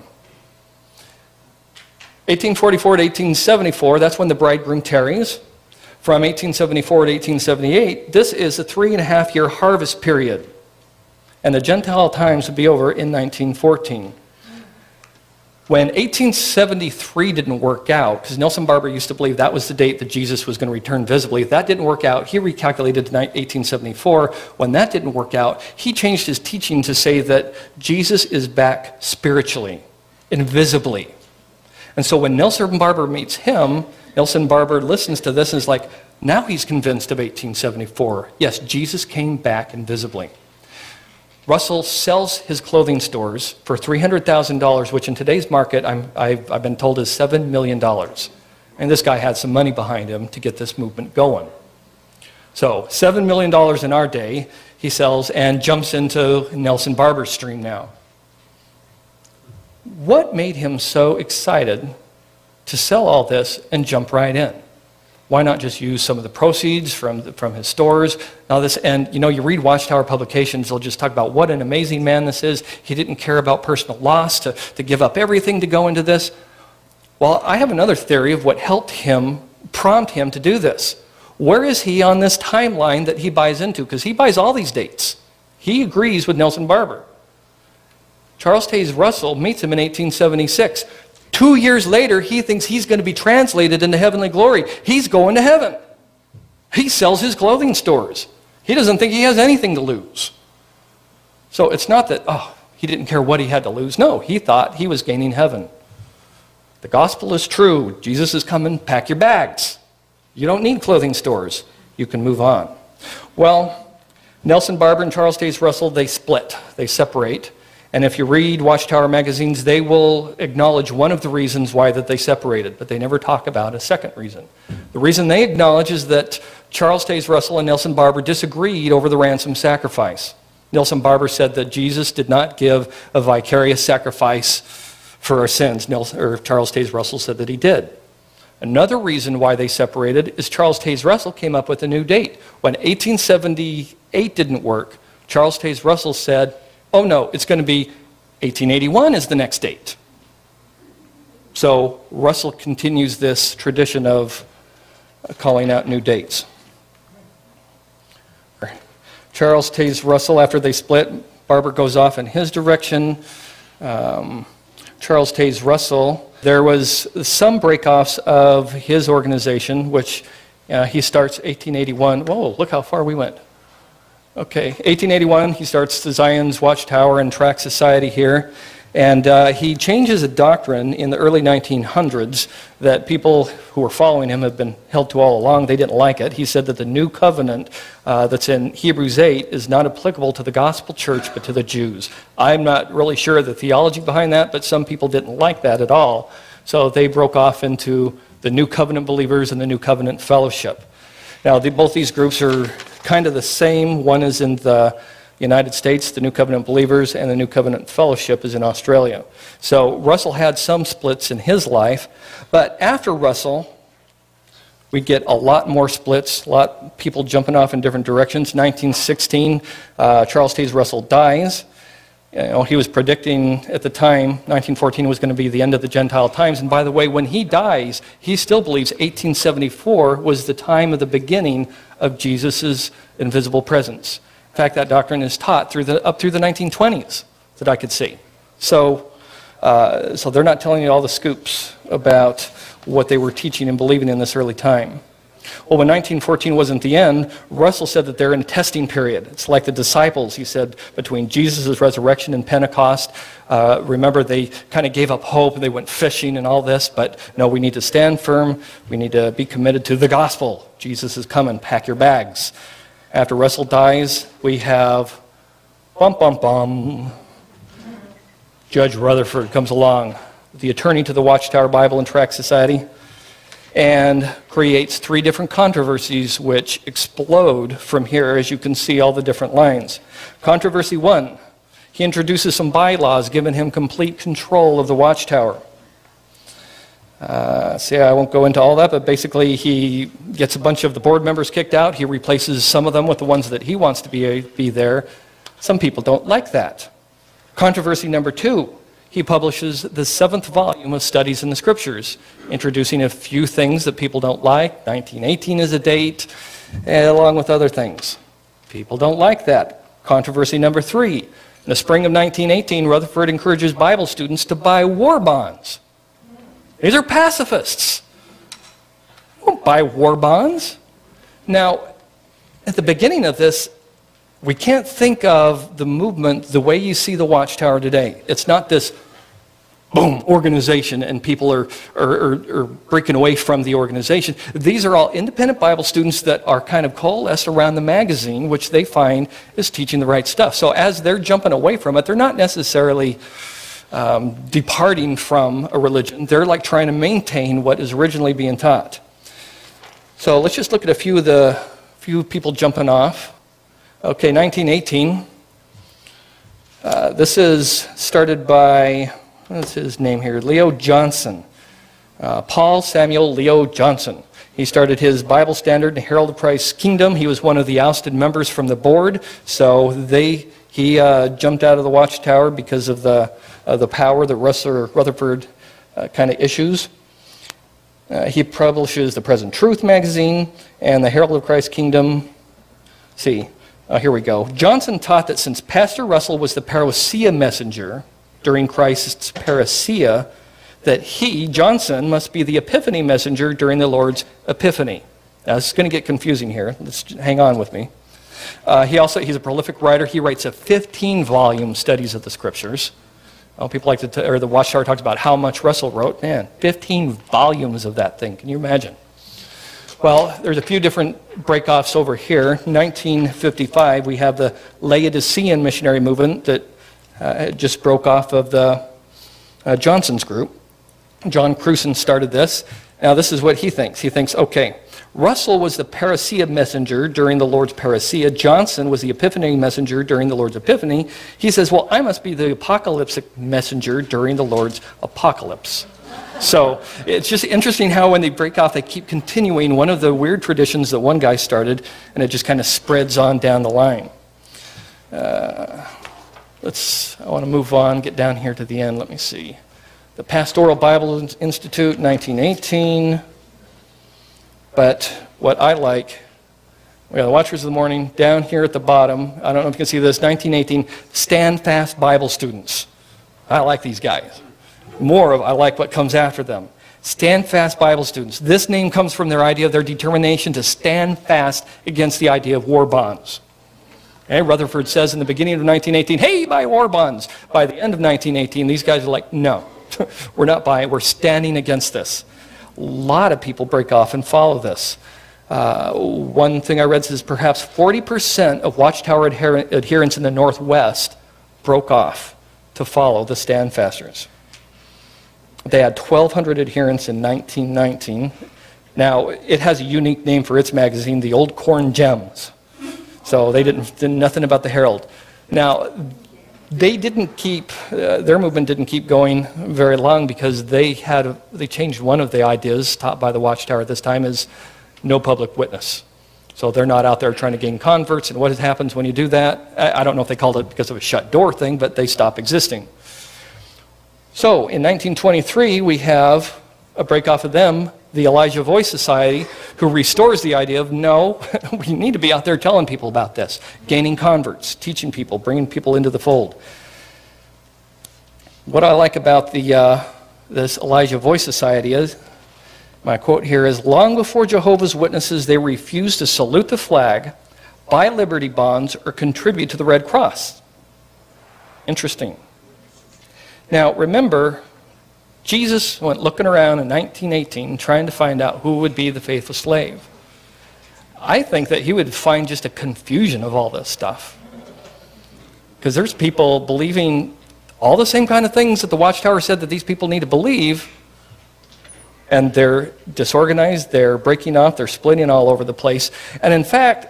1844 to 1874, that's when the bridegroom tarries. From 1874 to 1878, this is a 3.5-year harvest period. And the Gentile times would be over in 1914. When 1873 didn't work out, because Nelson Barber used to believe that was the date that Jesus was going to return visibly, if that didn't work out, he recalculated to 1874. When that didn't work out, he changed his teaching to say that Jesus is back spiritually, invisibly. And so when Nelson Barber meets him, Nelson Barber listens to this and is like, now he's convinced of 1874. Yes, Jesus came back invisibly. Russell sells his clothing stores for $300,000, which in today's market, I've been told is $7 million. And this guy had some money behind him to get this movement going. So $7 million in our day, he sells and jumps into Nelson Barber's stream now. What made him so excited to sell all this and jump right in? Why not just use some of the proceeds from his stores? Now this, and you know, you read Watchtower publications, they'll just talk about what an amazing man this is. He didn't care about personal loss to give up everything to go into this. Well, I have another theory of what helped him, prompt him to do this. Where is he on this timeline that he buys into? Because he buys all these dates. He agrees with Nelson Barber. Charles Taze Russell meets him in 1876. 2 years later, he thinks he's going to be translated into heavenly glory. He's going to heaven. He sells his clothing stores. He doesn't think he has anything to lose. So it's not that, oh, he didn't care what he had to lose. No, he thought he was gaining heaven. The gospel is true. Jesus is coming. Pack your bags. You don't need clothing stores. You can move on. Well, Nelson Barber and Charles Taze Russell, they split. They separate. And if you read Watchtower magazines, they will acknowledge one of the reasons why that they separated, but they never talk about a second reason. The reason they acknowledge is that Charles Taze Russell and Nelson Barber disagreed over the ransom sacrifice. Nelson Barber said that Jesus did not give a vicarious sacrifice for our sins. Charles Taze Russell said that he did. Another reason why they separated is Charles Taze Russell came up with a new date. When 1878 didn't work, Charles Taze Russell said, oh no, it's going to be 1881 is the next date. So Russell continues this tradition of calling out new dates. Charles Taze Russell, after they split, Barber goes off in his direction. Charles Taze Russell, there was some breakoffs of his organization, which he starts 1881. Whoa, look how far we went. Okay, 1881, he starts the Zion's Watchtower and Tract Society here, and he changes a doctrine in the early 1900s that people who were following him have been held to all along. They didn't like it. He said that the new covenant that's in Hebrews 8 is not applicable to the gospel church but to the Jews. I'm not really sure of the theology behind that, but some people didn't like that at all. So they broke off into the New Covenant believers and the New Covenant Fellowship. Now, both these groups are kind of the same. One is in the United States, the New Covenant Believers, and the New Covenant Fellowship is in Australia. So Russell had some splits in his life, but after Russell, we get a lot more splits, a lot of people jumping off in different directions. 1916, Charles Taze Russell dies. You know, he was predicting at the time 1914 was going to be the end of the Gentile times. And by the way, when he dies, he still believes 1874 was the time of the beginning of Jesus' invisible presence. In fact, that doctrine is taught up through the 1920s that I could see. So they're not telling you all the scoops about what they were teaching and believing in this early time. Well, when 1914 wasn't the end, Russell said that they're in a testing period. It's like the disciples, he said, between Jesus' resurrection and Pentecost. Remember, they kind of gave up hope and they went fishing and all this, but no, we need to stand firm. We need to be committed to the gospel. Jesus is coming. Pack your bags. After Russell dies, we have, Judge Rutherford comes along, the attorney to the Watchtower Bible and Tract Society. and creates 3 different controversies which explode from here, as you can see all the different lines. Controversy 1, he introduces some bylaws giving him complete control of the watchtower. See, I won't go into all that, but basically he gets a bunch of the board members kicked out. He replaces some of them with the ones that he wants to be there. Some people don't like that. Controversy number 2, he publishes the 7th volume of Studies in the Scriptures, introducing a few things that people don't like. 1918 is a date, along with other things. People don't like that. Controversy number 3, in the spring of 1918, Rutherford encourages Bible students to buy war bonds. These are pacifists. They won't buy war bonds. Now, at the beginning of this, we can't think of the movement the way you see the Watchtower today. It's not this boom organization and people are breaking away from the organization. These are all independent Bible students that are kind of coalesced around the magazine, which they find is teaching the right stuff. So as they're jumping away from it, they're not necessarily departing from a religion. They're like trying to maintain what is originally being taught. So let's just look at a few people jumping off. Okay, 1918. This is started by, what's his name here? Leo Johnson. Paul Samuel Leo Johnson. He started his Bible Standard and Herald of Christ's Kingdom. He was one of the ousted members from the board, so he jumped out of the Watchtower because of the power that Rutherford kind of issues. He publishes the Present Truth magazine and the Herald of Christ's Kingdom. Here we go. Johnson taught that since Pastor Russell was the parousia messenger during Christ's parousia, that he, Johnson, must be the Epiphany messenger during the Lord's Epiphany. Now, this is going to get confusing here. Let's hang on with me. He's a prolific writer. He writes a 15-volume Studies of the Scriptures. People like to, or the Watchtower talks about how much Russell wrote. Man, 15 volumes of that thing. Can you imagine? Well, there's a few different breakoffs over here. 1955, we have the Laodicean missionary movement that just broke off of the Johnson's group. John Cruson started this. Now, this is what he thinks. He thinks, okay, Russell was the parousia messenger during the Lord's parousia. Johnson was the Epiphany messenger during the Lord's Epiphany. He says, well, I must be the apocalyptic messenger during the Lord's apocalypse. So it's just interesting how when they break off, they keep continuing one of the weird traditions that one guy started, and it just kind of spreads on down the line. I want to move on, get down here to the end. Let me see. The Pastoral Bible Institute, 1918. But what I like, we have the Watchers of the Morning down here at the bottom. I don't know if you can see this, 1918, Stand Fast Bible Students. I like these guys. I like what comes after them. Stand Fast Bible Students. This name comes from their idea of their determination to stand fast against the idea of war bonds. Okay, Rutherford says in the beginning of 1918, hey, buy war bonds. By the end of 1918, these guys are like, no, we're not buying, we're standing against this. A lot of people break off and follow this. One thing I read says perhaps 40% of Watchtower adherents in the Northwest broke off to follow the Standfasters. They had 1,200 adherents in 1919. Now, it has a unique name for its magazine, the Old Corn Gems. So they did nothing about the Herald. Now, they didn't keep, their movement didn't keep going very long because they changed one of the ideas taught by the Watchtower at this time is no public witness. So they're not out there trying to gain converts, and what happens when you do that? I don't know if they called it because of a shut door thing, but they stop existing. So in 1923, we have a break off of them, the Elijah Voice Society, who restores the idea of, no, we need to be out there telling people about this, gaining converts, teaching people, bringing people into the fold. What I like about this Elijah Voice Society is, my quote here is, long before Jehovah's Witnesses, they refused to salute the flag, buy Liberty bonds, or contribute to the Red Cross. Interesting. Now, remember, Jesus went looking around in 1918 trying to find out who would be the faithful slave. I think that he would find just a confusion of all this stuff. Because there's people believing all the same kind of things that the Watchtower said that these people need to believe, And they're disorganized, they're breaking up, they're splitting all over the place. And in fact,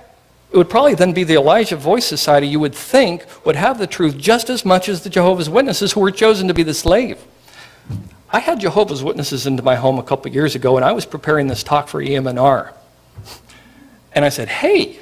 it would probably then be the Elijah Voice Society, you would think, would have the truth just as much as the Jehovah's Witnesses who were chosen to be the slave. I had Jehovah's Witnesses into my home a couple years ago, and I was preparing this talk for EM&R. And I said, hey,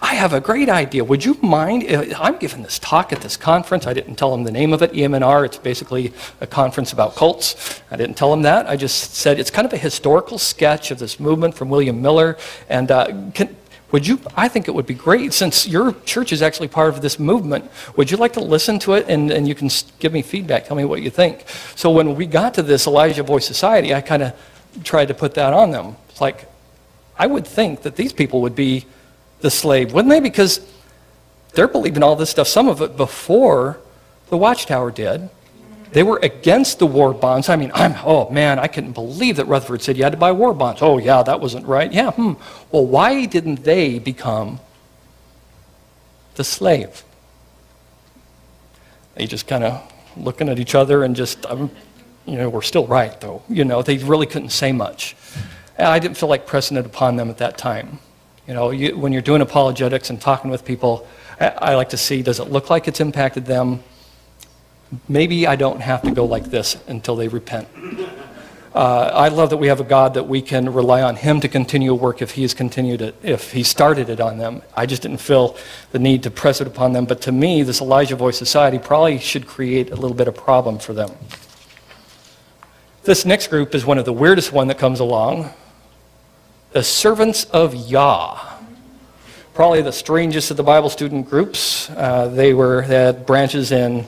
I have a great idea. Would you mind? I'm giving this talk at this conference. I didn't tell them the name of it, EM&R. It's basically a conference about cults. I didn't tell them that. I just said it's kind of a historical sketch of this movement from William Miller. And I think it would be great, since your church is actually part of this movement, would you like to listen to it, and you can give me feedback, tell me what you think. So when we got to this Elijah Voice Society, I kind of tried to put that on them. It's like, I would think that these people would be the slave, wouldn't they? Because they're believing all this stuff, some of it before the Watchtower did. They were against the war bonds. I mean, oh man, I couldn't believe that Rutherford said you had to buy war bonds. Oh yeah, that wasn't right. Yeah, Well, why didn't they become the slave? They just kind of looking at each other and just, we're still right though. They really couldn't say much. I didn't feel like pressing it upon them at that time. When you're doing apologetics and talking with people, I like to see, does it look like it's impacted them? Maybe I don't have to go like this until they repent. I love that we have a God that we can rely on Him to continue a work if He has continued it, if He started it on them. I just didn't feel the need to press it upon them. But to me, this Elijah Voice Society probably should create a little bit of problem for them. This next group is one of the weirdest one that comes along. The Servants of Yah. Probably the strangest of the Bible student groups. They had branches in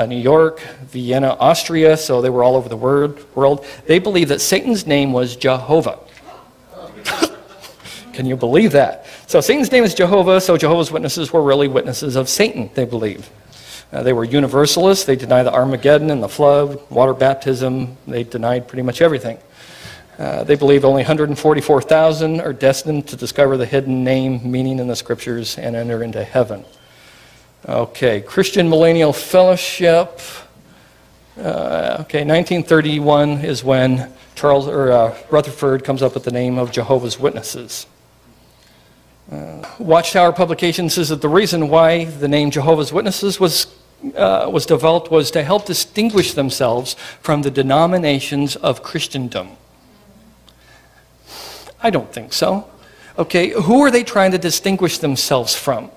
New York, Vienna, Austria, so they were all over the world. They believed that Satan's name was Jehovah. Can you believe that? So Satan's name is Jehovah, so Jehovah's Witnesses were really witnesses of Satan, they believed. They were universalists. They denied the Armageddon and the flood, water baptism. They denied pretty much everything. They believe only 144,000 are destined to discover the hidden name, meaning in the scriptures, and enter into heaven. Okay, Christian Millennial Fellowship. 1931 is when Rutherford comes up with the name of Jehovah's Witnesses. Watchtower Publication says that the reason why the name Jehovah's Witnesses was developed was to help distinguish themselves from the denominations of Christendom. I don't think so. Okay, who are they trying to distinguish themselves from?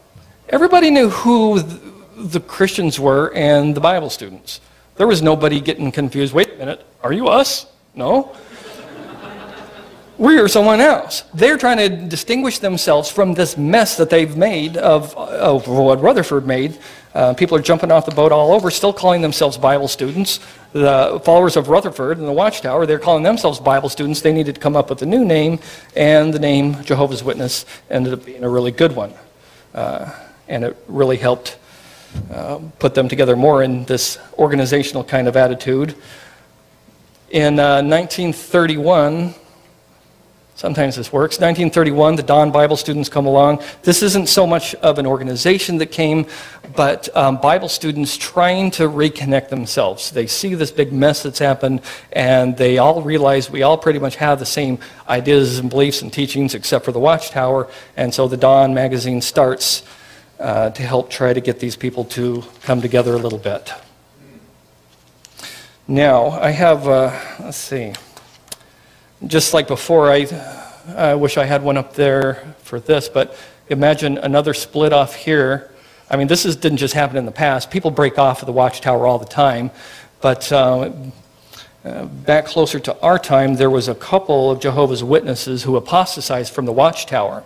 Everybody knew who the Christians were and the Bible students. There was nobody getting confused. Wait a minute, are you us? No. We are someone else. They're trying to distinguish themselves from this mess that they've made of what Rutherford made. People are jumping off the boat all over, still calling themselves Bible students. The followers of Rutherford and the Watchtower, they're calling themselves Bible students. They needed to come up with a new name, and the name Jehovah's Witness ended up being a really good one. And it really helped put them together more in this organizational kind of attitude. In 1931, sometimes this works, 1931, the Dawn Bible students come along. This isn't so much of an organization that came, but Bible students trying to reconnect themselves. They see this big mess that's happened, and they all realize we all pretty much have the same ideas and beliefs and teachings except for the Watchtower, and so the Dawn magazine starts to help try to get these people to come together a little bit. Now, I have, let's see, just like before, I wish I had one up there for this, but imagine another split off here. I mean, didn't just happen in the past. People break off of the Watchtower all the time, but back closer to our time, there was a couple of Jehovah's Witnesses who apostatized from the Watchtower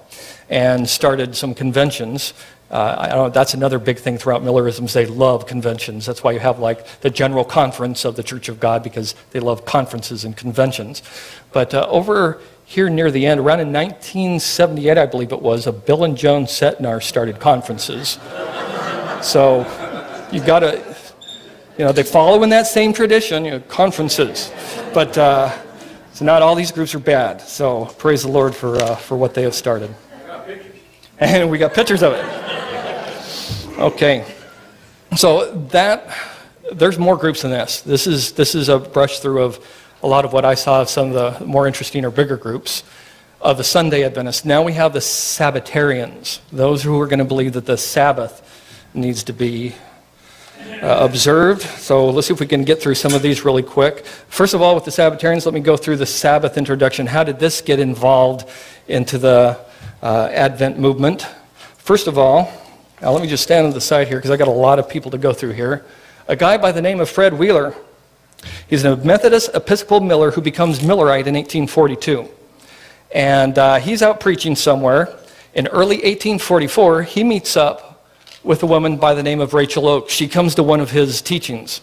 and started some conventions. I don't know, that's another big thing throughout Millerisms. They love conventions. That's why you have like the General Conference of the Church of God, because they love conferences and conventions. But over here near the end, around in 1978, I believe it was, a Bill and Joan Setnar started conferences. So you got to, they follow in that same tradition, conferences. But so not all these groups are bad. So praise the Lord for what they have started. And we got pictures of it. Okay, so there's more groups than this. This is a brush through of a lot of what I saw of some of the more interesting or bigger groups of the Sunday Adventists. Now we have the Sabbatarians, those who are going to believe that the Sabbath needs to be observed. So let's see if we can get through some of these really quick. First of all, with the Sabbatarians, let me go through the Sabbath introduction. How did this get involved into the Advent movement? First of all, now let me just stand on the side here because I got a lot of people to go through here. A guy by the name of Fred Wheeler. He's a Methodist Episcopal Miller who becomes Millerite in 1842. And he's out preaching somewhere. In early 1844, he meets up with a woman by the name of Rachel Oakes. She comes to one of his teachings.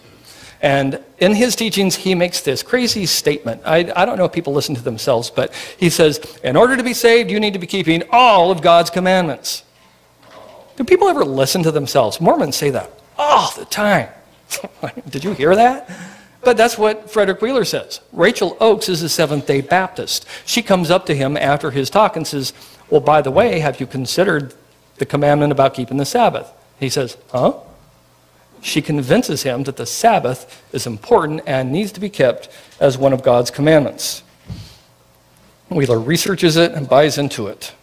And in his teachings, he makes this crazy statement. I don't know if people listen to themselves, but he says, in order to be saved, you need to be keeping all of God's commandments. Do people ever listen to themselves? Mormons say that all the time. Did you hear that? But that's what Frederick Wheeler says. Rachel Oakes is a Seventh-day Baptist. She comes up to him after his talk and says, well, by the way, have you considered the commandment about keeping the Sabbath? He says, huh? She convinces him that the Sabbath is important and needs to be kept as one of God's commandments. Wheeler researches it and buys into it.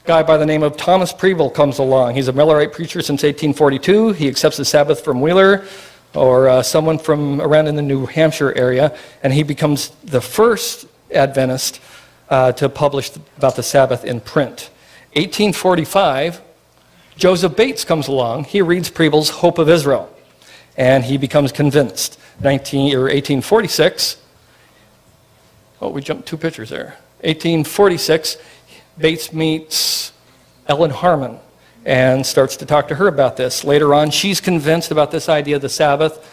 A guy by the name of Thomas Preble comes along. He's a Millerite preacher since 1842. He accepts the Sabbath from Wheeler or someone from around in the New Hampshire area, and he becomes the first Adventist to publish about the Sabbath in print. 1845, Joseph Bates comes along. He reads Preble's Hope of Israel, and he becomes convinced. 1846, oh, we jumped 2 pictures there. 1846, Bates meets Ellen Harmon and starts to talk to her about this. Later on, she's convinced about this idea of the Sabbath,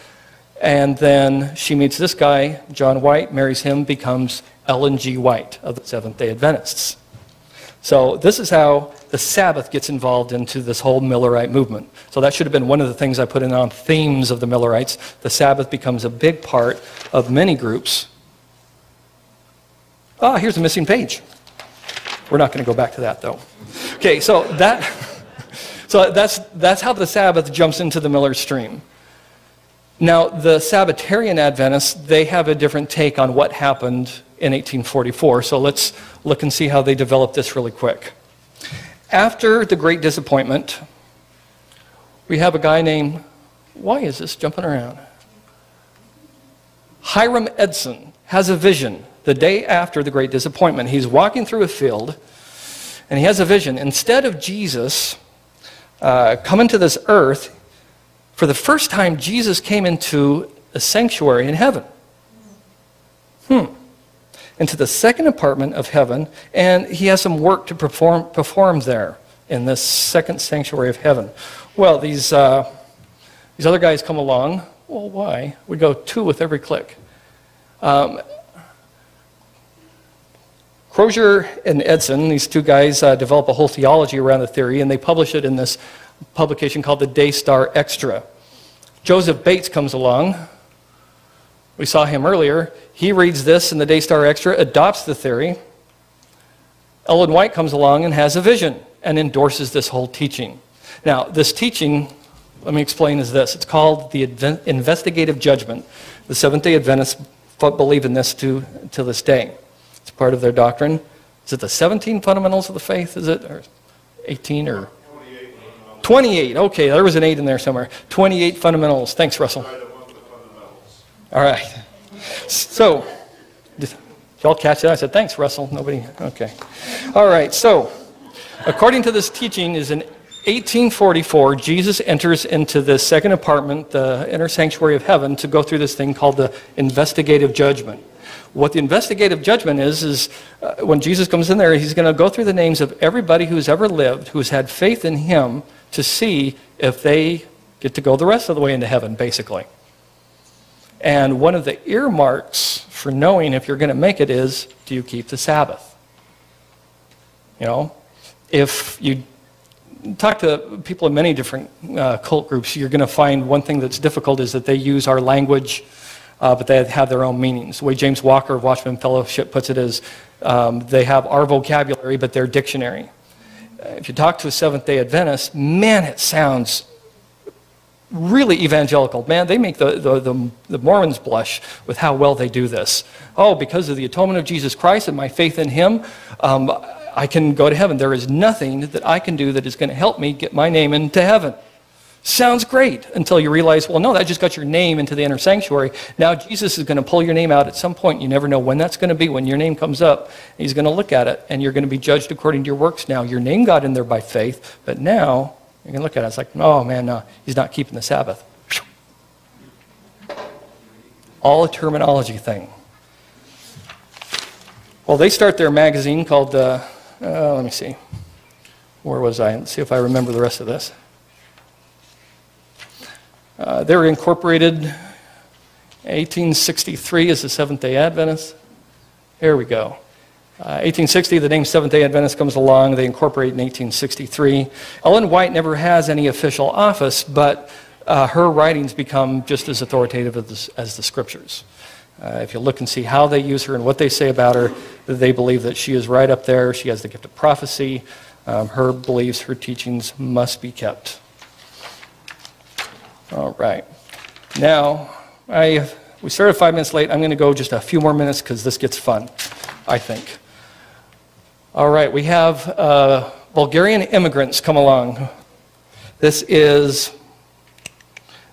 and then she meets this guy, John White, marries him, becomes Ellen G. White of the Seventh-day Adventists. So this is how the Sabbath gets involved into this whole Millerite movement. So that should have been one of the things I put in on themes of the Millerites. The Sabbath becomes a big part of many groups. Ah, here's a missing page. We're not going to go back to that, though. Okay, so that's how the Sabbath jumps into the Miller stream. Now, the Sabbatarian Adventists, they have a different take on what happened in 1844. So let's look and see how they developed this really quick. After the Great Disappointment, we have a guy named, why is this jumping around? Hiram Edson has a vision the day after the Great Disappointment. He's walking through a field, and he has a vision. Instead of Jesus coming to this earth, for the first time, Jesus came into a sanctuary in heaven. Into the second apartment of heaven, and he has some work to perform there in this second sanctuary of heaven. Well, these other guys come along. Well, why? We go 2 with every click. Crozier and Edson, these 2 guys, develop a whole theology around the theory, and they publish it in this publication called the Daystar Extra. Joseph Bates comes along. We saw him earlier. He reads this in the Daystar Extra, adopts the theory. Ellen White comes along and has a vision and endorses this whole teaching. Now, this teaching, let me explain, is this. It's called the investigative judgment. The Seventh-day Adventists believe in this to this day. It's part of their doctrine. Is it the 17 fundamentals of the faith? Is it? Or 18 or? 28. Okay, there was an 8 in there somewhere. 28 fundamentals. Thanks, Russell. All right. So, did y'all catch that? I said, thanks, Russell. Nobody? Okay. All right. So, according to this teaching, is in 1844, Jesus enters into the second apartment, the inner sanctuary of heaven, to go through this thing called the investigative judgment. What the investigative judgment is when Jesus comes in there, he's going to go through the names of everybody who's ever lived, who's had faith in him, to see if they get to go the rest of the way into heaven, basically. And one of the earmarks for knowing if you're going to make it is, do you keep the Sabbath? You know, if you talk to people in many different cult groups, you're going to find one thing that's difficult is that they use our language, but they have their own meanings. The way James Walker of Watchman Fellowship puts it is, they have our vocabulary, but their dictionary. If you talk to a Seventh-day Adventist, man, it sounds really evangelical. Man, they make the Mormons blush with how well they do this. Oh, because of the atonement of Jesus Christ and my faith in him, I can go to heaven. There is nothing that I can do that is going to help me get my name into heaven. Sounds great until you realize, well, no, that just got your name into the inner sanctuary. Now Jesus is going to pull your name out at some point. You never know when that's going to be, when your name comes up. He's going to look at it, and you're going to be judged according to your works now. Your name got in there by faith, but now you're going to look at it. It's like, oh, man, no, he's not keeping the Sabbath. All a terminology thing. Well, they start their magazine called, let me see. Where was I? Let's see if I remember the rest of this. They were incorporated in 1863 as the Seventh-day Adventists. Here we go. 1860, the name Seventh-day Adventist comes along. They incorporate in 1863. Ellen White never has any official office, but her writings become just as authoritative as the Scriptures. If you look and see how they use her and what they say about her, they believe that she is right up there. She has the gift of prophecy. Her beliefs, her teachings must be kept. All right. Now, we started 5 minutes late. I'm going to go just a few more minutes because this gets fun, I think. All right, we have Bulgarian immigrants come along. This is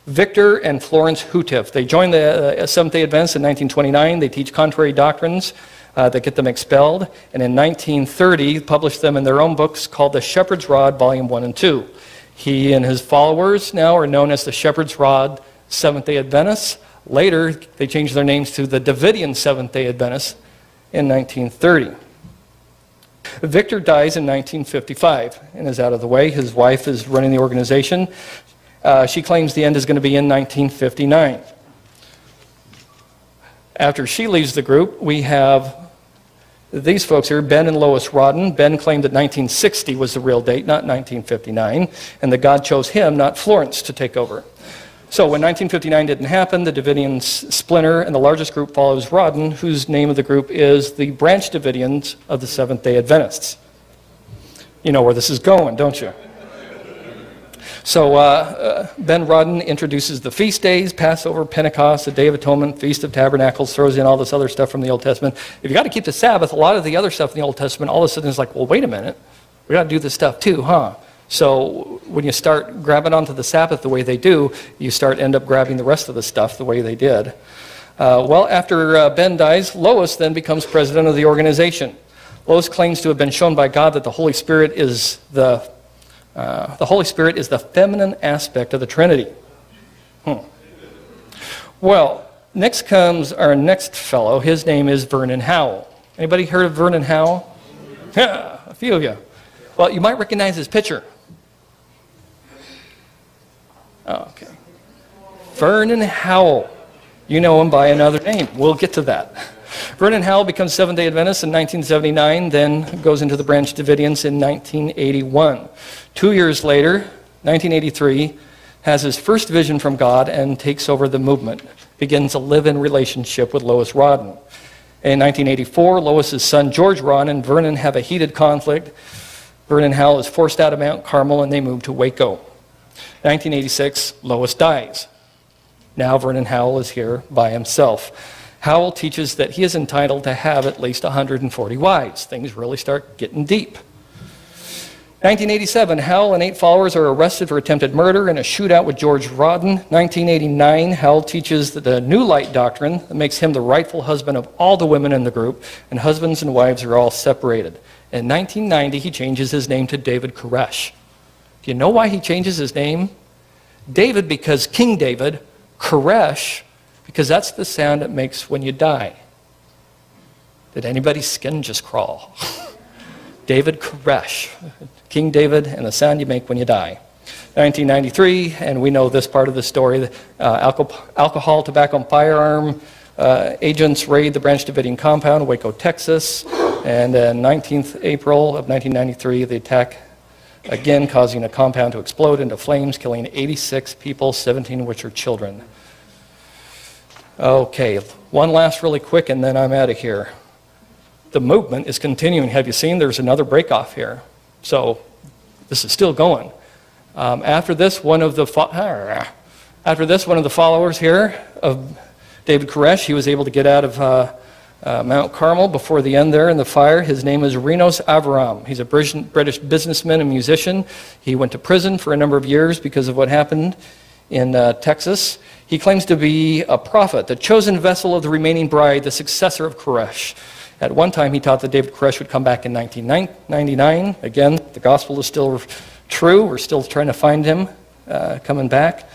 Victor and Florence Hutif. They joined the Seventh-day Adventists in 1929. They teach contrary doctrines that get them expelled. And in 1930, published them in their own books called The Shepherd's Rod, Volume 1 and 2. He and his followers now are known as the Shepherd's Rod Seventh-day Adventists. Later, they changed their names to the Davidian Seventh-day Adventists in 1930. Victor dies in 1955 and is out of the way. His wife is running the organization. She claims the end is going to be in 1959. After she leaves the group, we have these folks here, Ben and Lois Rodden. Ben claimed that 1960 was the real date, not 1959, and that God chose him, not Florence, to take over. So when 1959 didn't happen, the Davidians splinter, and the largest group follows Rodden, whose name of the group is the Branch Davidians of the Seventh-day Adventists. You know where this is going, don't you? So Ben Rodden introduces the feast days, Passover, Pentecost, the Day of Atonement, Feast of Tabernacles, throws in all this other stuff from the Old Testament. If you got to keep the Sabbath, a lot of the other stuff in the Old Testament, all of a sudden is like, well, wait a minute, we got to do this stuff too, huh? So when you start grabbing onto the Sabbath the way they do, you end up grabbing the rest of the stuff the way they did. Well, after Ben dies, Lois then becomes president of the organization. Lois claims to have been shown by God that the Holy Spirit is the feminine aspect of the Trinity. Well, next comes our next fellow. His name is Vernon Howell. Anybody heard of Vernon Howell? Yeah, a few of you. Well, you might recognize his picture. Oh, okay. Vernon Howell. You know him by another name. We'll get to that. Vernon Howell becomes Seventh-day Adventist in 1979, then goes into the Branch Davidians in 1981. 2 years later, 1983, has his first vision from God and takes over the movement, begins a live-in relationship with Lois Rodden. In 1984, Lois's son George Rodden and Vernon have a heated conflict. Vernon Howell is forced out of Mount Carmel and they move to Waco. 1986, Lois dies. Now Vernon Howell is here by himself. Howell teaches that he is entitled to have at least 140 wives. Things really start getting deep. 1987, Howell and 8 followers are arrested for attempted murder in a shootout with George Rodden. 1989, Howell teaches the New Light doctrine that makes him the rightful husband of all the women in the group, and husbands and wives are all separated. In 1990, he changes his name to David Koresh. Do you know why he changes his name? David because King David, Koresh because that's the sound it makes when you die. Did anybody's skin just crawl? David Koresh, King David, and the sound you make when you die. 1993, and we know this part of the story, alcohol, tobacco, and firearm agents raid the Branch Davidian compound in Waco, Texas, and 19th April of 1993, the attack again causing a compound to explode into flames, killing 86 people, 17 of which are children. Okay, one last really quick and then I'm out of here. The movement is continuing. Have you seen there's another break-off here? So this is still going. After this, one of the After this, one of the followers here of David Koresh, he was able to get out of Mount Carmel before the end there in the fire. His name is Rinos Avram. He's a British businessman and musician. He went to prison for a number of years because of what happened in Texas. He claims to be a prophet, the chosen vessel of the remaining bride, the successor of Koresh. At one time, he taught that David Koresh would come back in 1999. Again, the gospel is still true. We're still trying to find him coming back.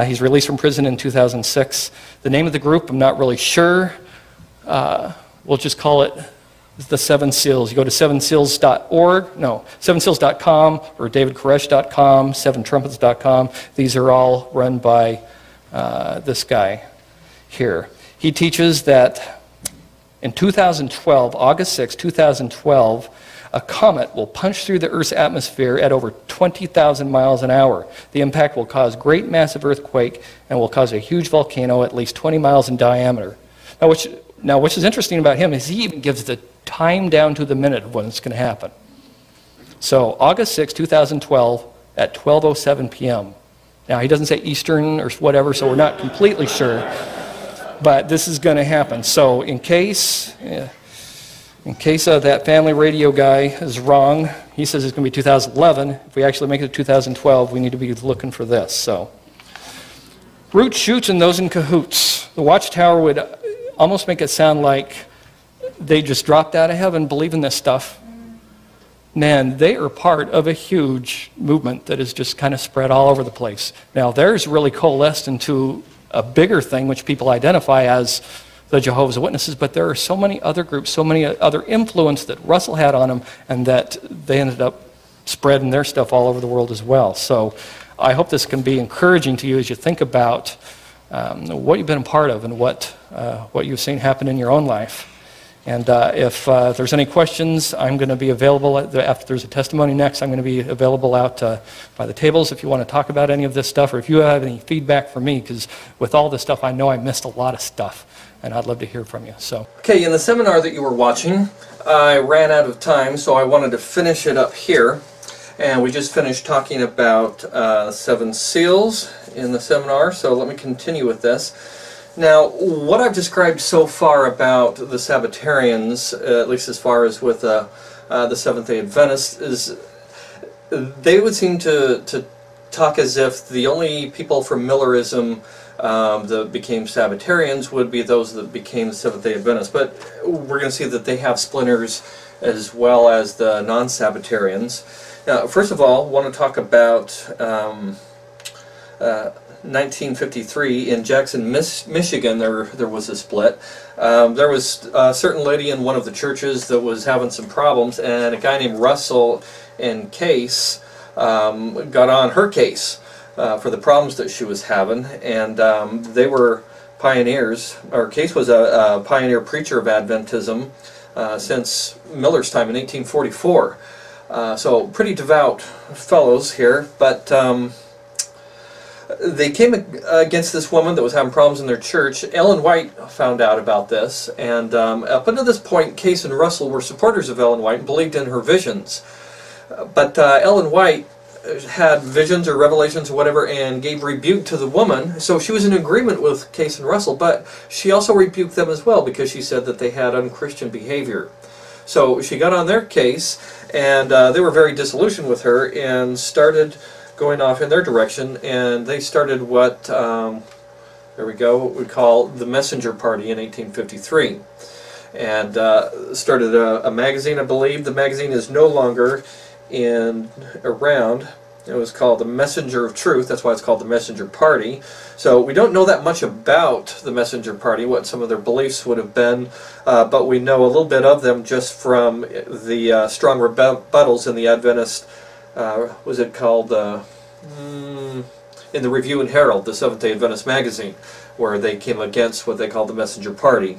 He's released from prison in 2006. The name of the group, I'm not really sure. We'll just call it the Seven Seals. You go to sevenseals.com or davidkoresh.com, seventrumpets.com. These are all run by this guy here. He teaches that in 2012, August 6, 2012, a comet will punch through the Earth's atmosphere at over 20,000 miles an hour. The impact will cause great massive earthquake and will cause a huge volcano at least 20 miles in diameter. Now, which is interesting about him is he even gives the time down to the minute of when it's going to happen. So August 6, 2012 at 12:07 p.m. Now, he doesn't say Eastern or whatever, so we're not completely sure. But this is going to happen. So in case that family radio guy is wrong, he says it's going to be 2011. If we actually make it 2012, we need to be looking for this. So, roots, shoots, and those in cahoots. The Watchtower would almost make it sound like they just dropped out of heaven believing this stuff. Man, they are part of a huge movement that is just kind of spread all over the place. Now, theirs really coalesced into a bigger thing, which people identify as the Jehovah's Witnesses, but there are so many other groups, so many other influence that Russell had on them, and that they ended up spreading their stuff all over the world as well. So I hope this can be encouraging to you as you think about what you've been a part of and what you've seen happen in your own life. And if there's any questions, I'm going to be available after there's a testimony next. I'm going to be available out by the tables if you want to talk about any of this stuff, or if you have any feedback for me, because with all this stuff, I know I missed a lot of stuff, and I'd love to hear from you. So, okay, in the seminar that you were watching, I ran out of time, so I wanted to finish it up here. And we just finished talking about 7 seals in the seminar, so let me continue with this. Now, what I've described so far about the Sabbatarians, at least as far as with the Seventh-day Adventists, is they would seem to talk as if the only people from Millerism that became Sabbatarians would be those that became the Seventh-day Adventists. But we're going to see that they have splinters as well as the non-Sabbatarians. Now, first of all, I want to talk about 1953 in Jackson, Michigan. There was a split. There was a certain lady in one of the churches that was having some problems, and a guy named Russell and Case got on her case for the problems that she was having, and they were pioneers. Or Case was a pioneer preacher of Adventism since Miller's time in 1844. So pretty devout fellows here, but they came against this woman that was having problems in their church. Ellen White found out about this, and up until this point, Case and Russell were supporters of Ellen White and believed in her visions. But Ellen White had visions or revelations or whatever and gave rebuke to the woman, so she was in agreement with Case and Russell, but she also rebuked them as well because she said that they had unchristian behavior. So she got on their case, and they were very disillusioned with her and started going off in their direction, and they started what, there we go, what we call the Messenger Party in 1853. And started a magazine, I believe. The magazine is no longer around. It was called the Messenger of Truth. That's why it's called the Messenger Party. So we don't know that much about the Messenger Party, what some of their beliefs would have been, but we know a little bit of them just from the strong rebuttals in the Adventist, was it called, in the Review and Herald, the Seventh-day Adventist magazine, where they came against what they called the Messenger Party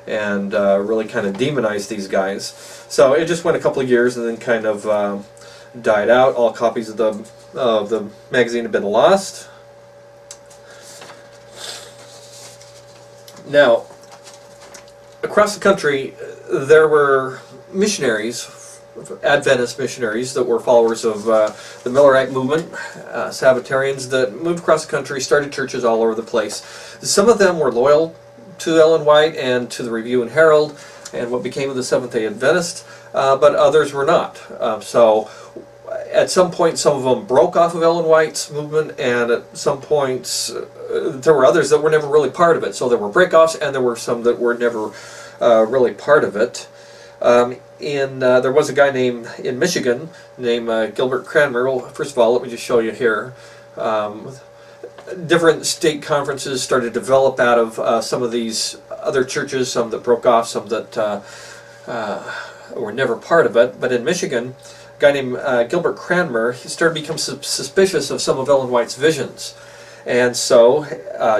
and really kind of demonized these guys. So it just went a couple of years and then kind of died out. All copies of the magazine have been lost. Now, across the country, there were missionaries Adventist missionaries that were followers of the Millerite movement, Sabbatarians that moved across the country, started churches all over the place. Some of them were loyal to Ellen White and to the Review and Herald and what became of the Seventh-day Adventist, but others were not. So at some point some of them broke off of Ellen White's movement, and at some points there were others that were never really part of it. So there were breakoffs and there were some that were never really part of it. There was a guy in Michigan named Gilbert Cranmer. Well, first of all, let me just show you here. Different state conferences started to develop out of some of these other churches, some that broke off, some that were never part of it. But in Michigan, a guy named Gilbert Cranmer, he started to become suspicious of some of Ellen White's visions. And so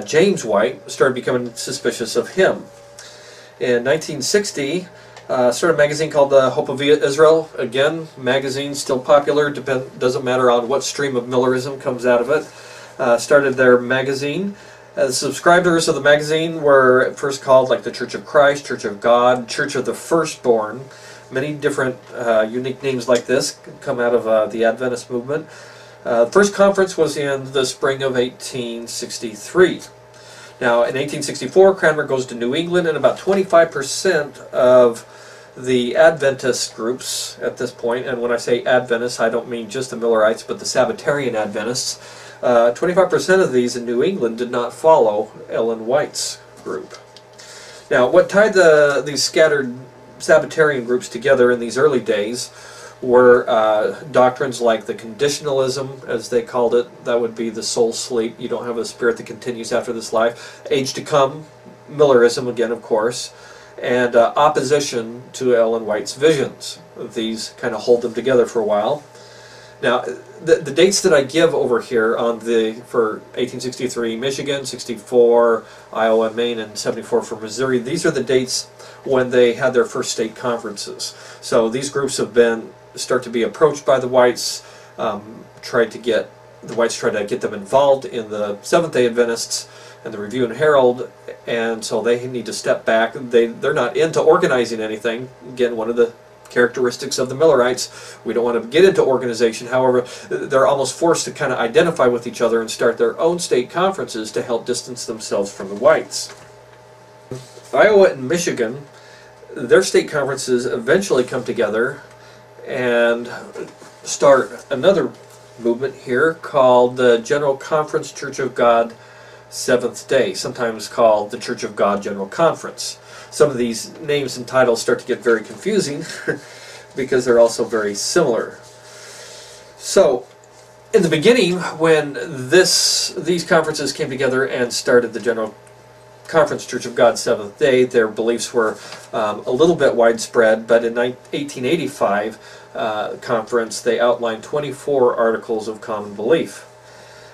James White started becoming suspicious of him. In 1960, started a magazine called the Hope of Israel. Again, magazine still popular, doesn't matter on what stream of Millerism comes out of it. Started their magazine. The subscribers of the magazine were at first called like the Church of Christ, Church of God, Church of the Firstborn. Many different unique names like this come out of the Adventist movement. The first conference was in the spring of 1863. Now, in 1864, Cranmer goes to New England, and about 25% of the Adventist groups at this point, and when I say Adventists, I don't mean just the Millerites, but the Sabbatarian Adventists, 25% of these in New England did not follow Ellen White's group. Now, what tied these scattered Sabbatarian groups together in these early days were doctrines like the conditionalism, as they called it. That would be the soul sleep. You don't have a spirit that continues after this life. Age to come, Millerism again, of course, and opposition to Ellen White's visions. These kind of hold them together for a while. Now, the dates that I give over here for 1863 Michigan, 64 Iowa and Maine, and 74 for Missouri, these are the dates when they had their first state conferences. So these groups have start to be approached by the Whites, tried to get them involved in the Seventh-day Adventists and the Review and Herald, and so they need to step back. They're not into organizing anything. Again, one of the characteristics of the Millerites, we don't want to get into organization. However, they're almost forced to kind of identify with each other and start their own state conferences to help distance themselves from the Whites. Iowa and Michigan, their state conferences eventually come together and start another movement here called the General Conference Church of God Seventh Day, sometimes called the Church of God General Conference. Some of these names and titles start to get very confusing because they're also very similar. So, in the beginning, when these conferences came together and started the General Conference Church of God Seventh Day, their beliefs were a little bit widespread, but in 1885 conference they outlined 24 articles of common belief.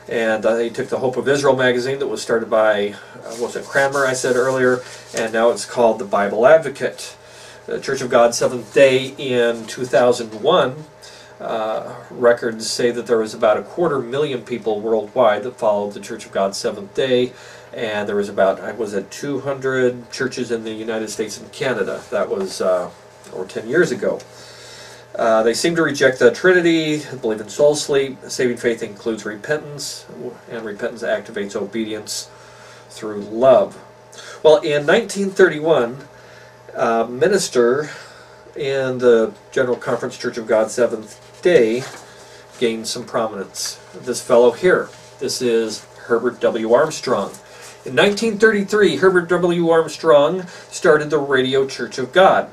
And they took the Hope of Israel magazine that was started by, Cranmer, I said earlier, and now it's called the Bible Advocate. The Church of God Seventh Day in 2001, records say that there was about 250,000 people worldwide that followed the Church of God Seventh Day, and there was about, 200 churches in the United States and Canada. That was over 10 years ago. They seem to reject the Trinity, believe in soul sleep. Saving faith includes repentance, and repentance activates obedience through love. Well, in 1931, a minister in the General Conference Church of God Seventh Day gained some prominence. This fellow here, this is Herbert W. Armstrong. In 1933, Herbert W. Armstrong started the Radio Church of God,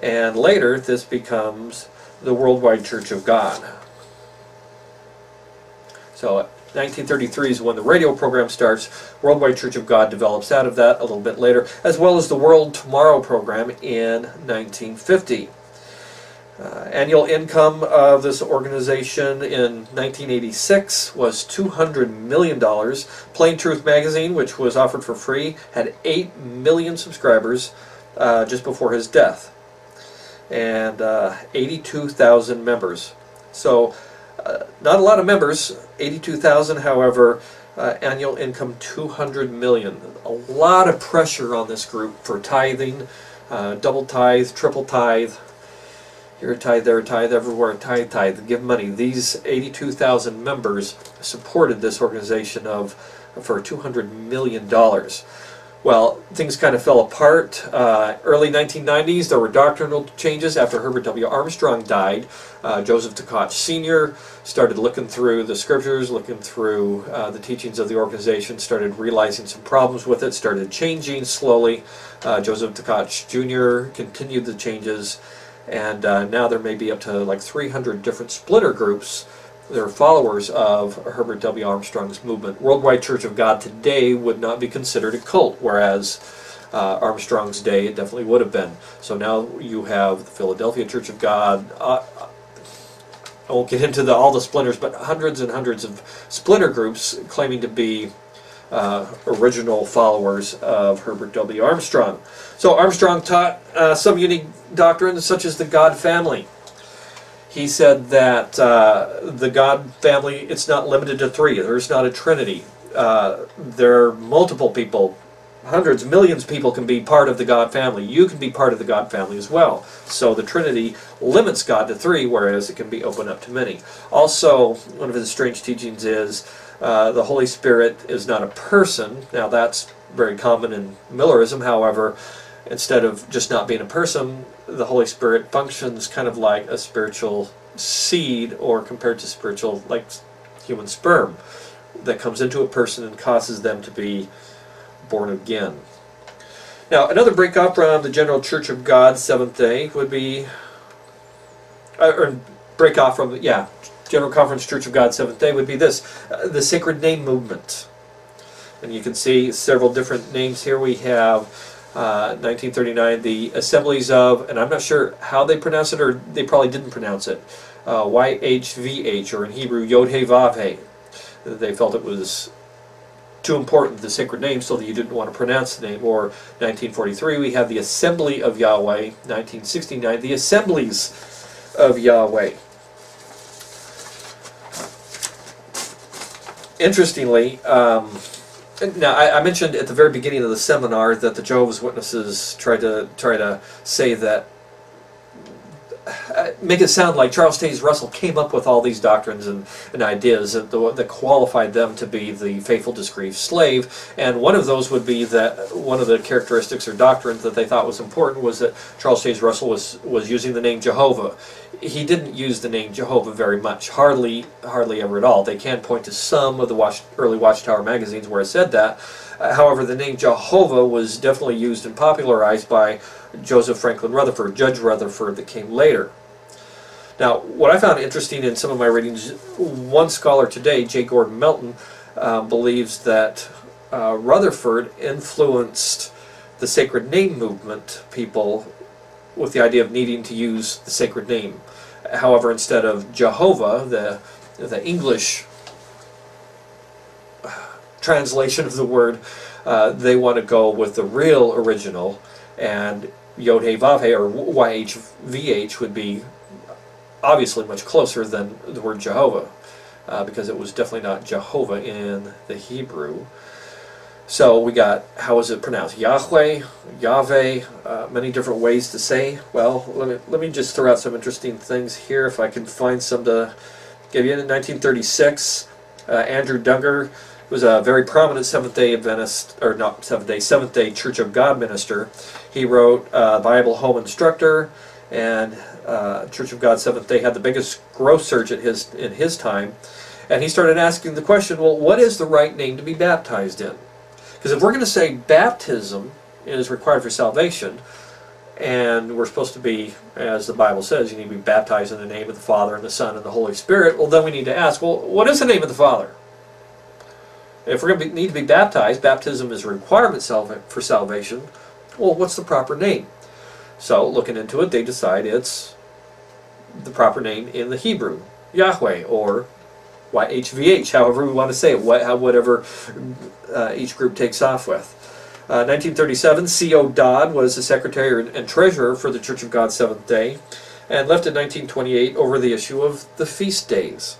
and later this becomes the Worldwide Church of God. So 1933 is when the radio program starts. Worldwide Church of God develops out of that a little bit later, as well as the World Tomorrow program in 1950. Annual income of this organization in 1986 was $200 million. Plain Truth magazine, which was offered for free, had 8 million subscribers just before his death, and 82,000 members. So not a lot of members, 82,000, however, annual income $200 million. A lot of pressure on this group for tithing, double tithe, triple tithe. Here a tithe, there a tithe, everywhere a tithe, tithe. Give money. These 82,000 members supported this organization for $200 million. Well, things kind of fell apart. Early 1990s, there were doctrinal changes after Herbert W. Armstrong died. Joseph Tkach Sr. started looking through the scriptures, looking through the teachings of the organization, started realizing some problems with it, started changing slowly. Joseph Tkach Jr. continued the changes, and now there may be up to like 300 different splinter groups. They're followers of Herbert W. Armstrong's movement. Worldwide Church of God today would not be considered a cult, whereas Armstrong's day it definitely would have been. So now you have the Philadelphia Church of God. I won't get into all the splinters, but hundreds and hundreds of splinter groups claiming to be original followers of Herbert W. Armstrong. So Armstrong taught some unique doctrines, such as the God family. He said that the God family, it's not limited to three. There's not a trinity. There are multiple people, hundreds, millions of people can be part of the God family. You can be part of the God family as well. So the Trinity limits God to three, whereas it can be opened up to many. Also, one of his strange teachings is the Holy Spirit is not a person. Now that's very common in Millerism. However, instead of just not being a person, the Holy Spirit functions kind of like a spiritual seed, or compared to spiritual, like human sperm, that comes into a person and causes them to be born again. Now, another breakoff from the General Church of God Seventh-day would be, or breakoff from, General Conference Church of God Seventh-day would be this, the Sacred Name Movement. And you can see several different names here. We have 1939, the Assemblies of, and I'm not sure how they pronounce it, or they probably didn't pronounce it, YHVH, or in Hebrew, Yod-Heh-Vav-Heh. They felt it was too important, the sacred name, so that you didn't want to pronounce the name. Or 1943, we have the Assembly of Yahweh. 1969, the Assemblies of Yahweh. Interestingly, now, I mentioned at the very beginning of the seminar that the Jehovah's Witnesses try to say that, make it sound like Charles Taze Russell came up with all these doctrines and ideas that qualified them to be the faithful discreet slave. And one of those would be that one of the characteristics or doctrines that they thought was important was that Charles Taze Russell was using the name Jehovah. He didn't use the name Jehovah very much, hardly ever at all. They can point to some of the early Watchtower magazines where it said that. However, the name Jehovah was definitely used and popularized by Joseph Franklin Rutherford, Judge Rutherford, that came later. Now, what I found interesting in some of my readings, one scholar today, J. Gordon Melton, believes that Rutherford influenced the sacred name movement people with the idea of needing to use the sacred name. However, instead of Jehovah, the English translation of the word, they want to go with the real original, and Yod-Heh-Vav-Heh, or YHVH, would be obviously much closer than the word Jehovah, because it was definitely not Jehovah in the Hebrew. So we got, how is it pronounced? Yahweh, Yahweh, many different ways to say. Well, let me just throw out some interesting things here, if I can find some to give you. In 1936, Andrew Duggar was a very prominent Seventh-day Adventist, or not Seventh-day, Seventh-day Church of God minister. He wrote Bible Home Instructor, and Church of God Seventh-day had the biggest growth surge in his time. And he started asking the question, well, what is the right name to be baptized in? Because if we're going to say baptism is required for salvation, and we're supposed to be, as the Bible says, you need to be baptized in the name of the Father and the Son and the Holy Spirit, well, then we need to ask, well, what is the name of the Father? If we're going to need to be baptized, baptism is a requirement for salvation, well, what's the proper name? So, looking into it, they decide it's the proper name in the Hebrew, Yahweh, or YHVH, however we want to say it, whatever each group takes off with. 1937, C.O. Dodd was the secretary and treasurer for the Church of God Seventh-day, and left in 1928 over the issue of the feast days.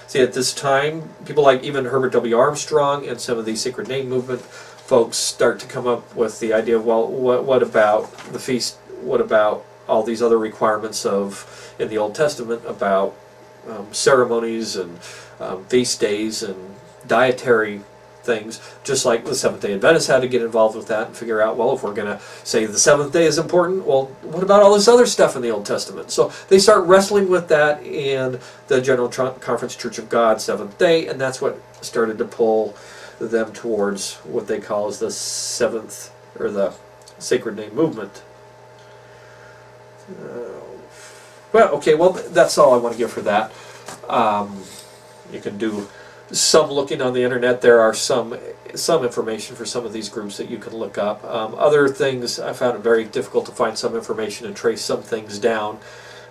See, at this time, people like even Herbert W. Armstrong and some of these Sacred Name Movement folks start to come up with the idea of, well, what about the feast? What about all these other requirements of in the Old Testament about ceremonies and feast days and dietary things, just like the Seventh-day Adventists had to get involved with that and figure out, well, if we're going to say the seventh day is important, well, what about all this other stuff in the Old Testament? So they start wrestling with that in the General Conference Church of God, Seventh Day, and that's what started to pull them towards what they call as the seventh, or the Sacred Name Movement. Well, okay, well, that's all I want to give for that. You can do some looking on the internet. There are some information for some of these groups that you can look up. Other things, I found it very difficult to find some information and trace some things down.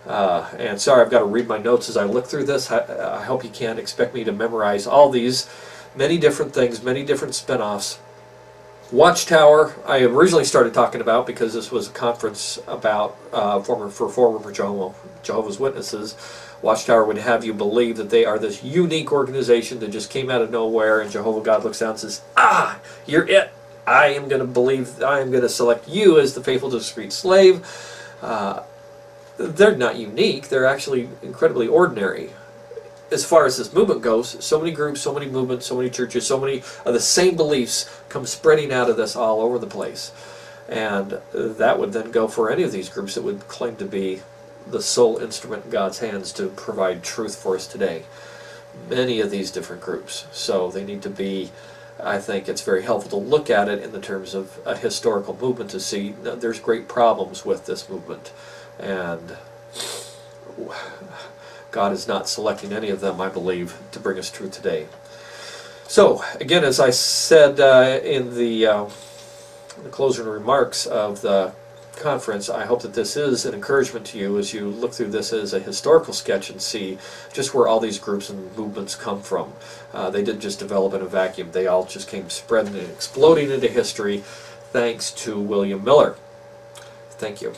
And sorry, I've got to read my notes as I look through this. I hope you can't expect me to memorize all these. Many different things, many different spin-offs. Watchtower, I originally started talking about because this was a conference about former Jehovah's Witnesses. Watchtower would have you believe that they are this unique organization that just came out of nowhere, and Jehovah God looks down and says, "Ah, you're it. I am going to select you as the faithful discreet slave." They're not unique. They're actually incredibly ordinary. As far as this movement goes, so many groups, so many movements, so many churches, so many of the same beliefs come spreading out of this all over the place. And that would then go for any of these groups that would claim to be the sole instrument in God's hands to provide truth for us today. Many of these different groups. So they need to be, I think it's very helpful to look at it in the terms of a historical movement to see there's great problems with this movement. And God is not selecting any of them, I believe, to bring us truth today. So, again, as I said in the closing remarks of the conference, I hope that this is an encouragement to you as you look through this as a historical sketch and see just where all these groups and movements come from. They didn't just develop in a vacuum. They all just came spreading and exploding into history thanks to William Miller. Thank you.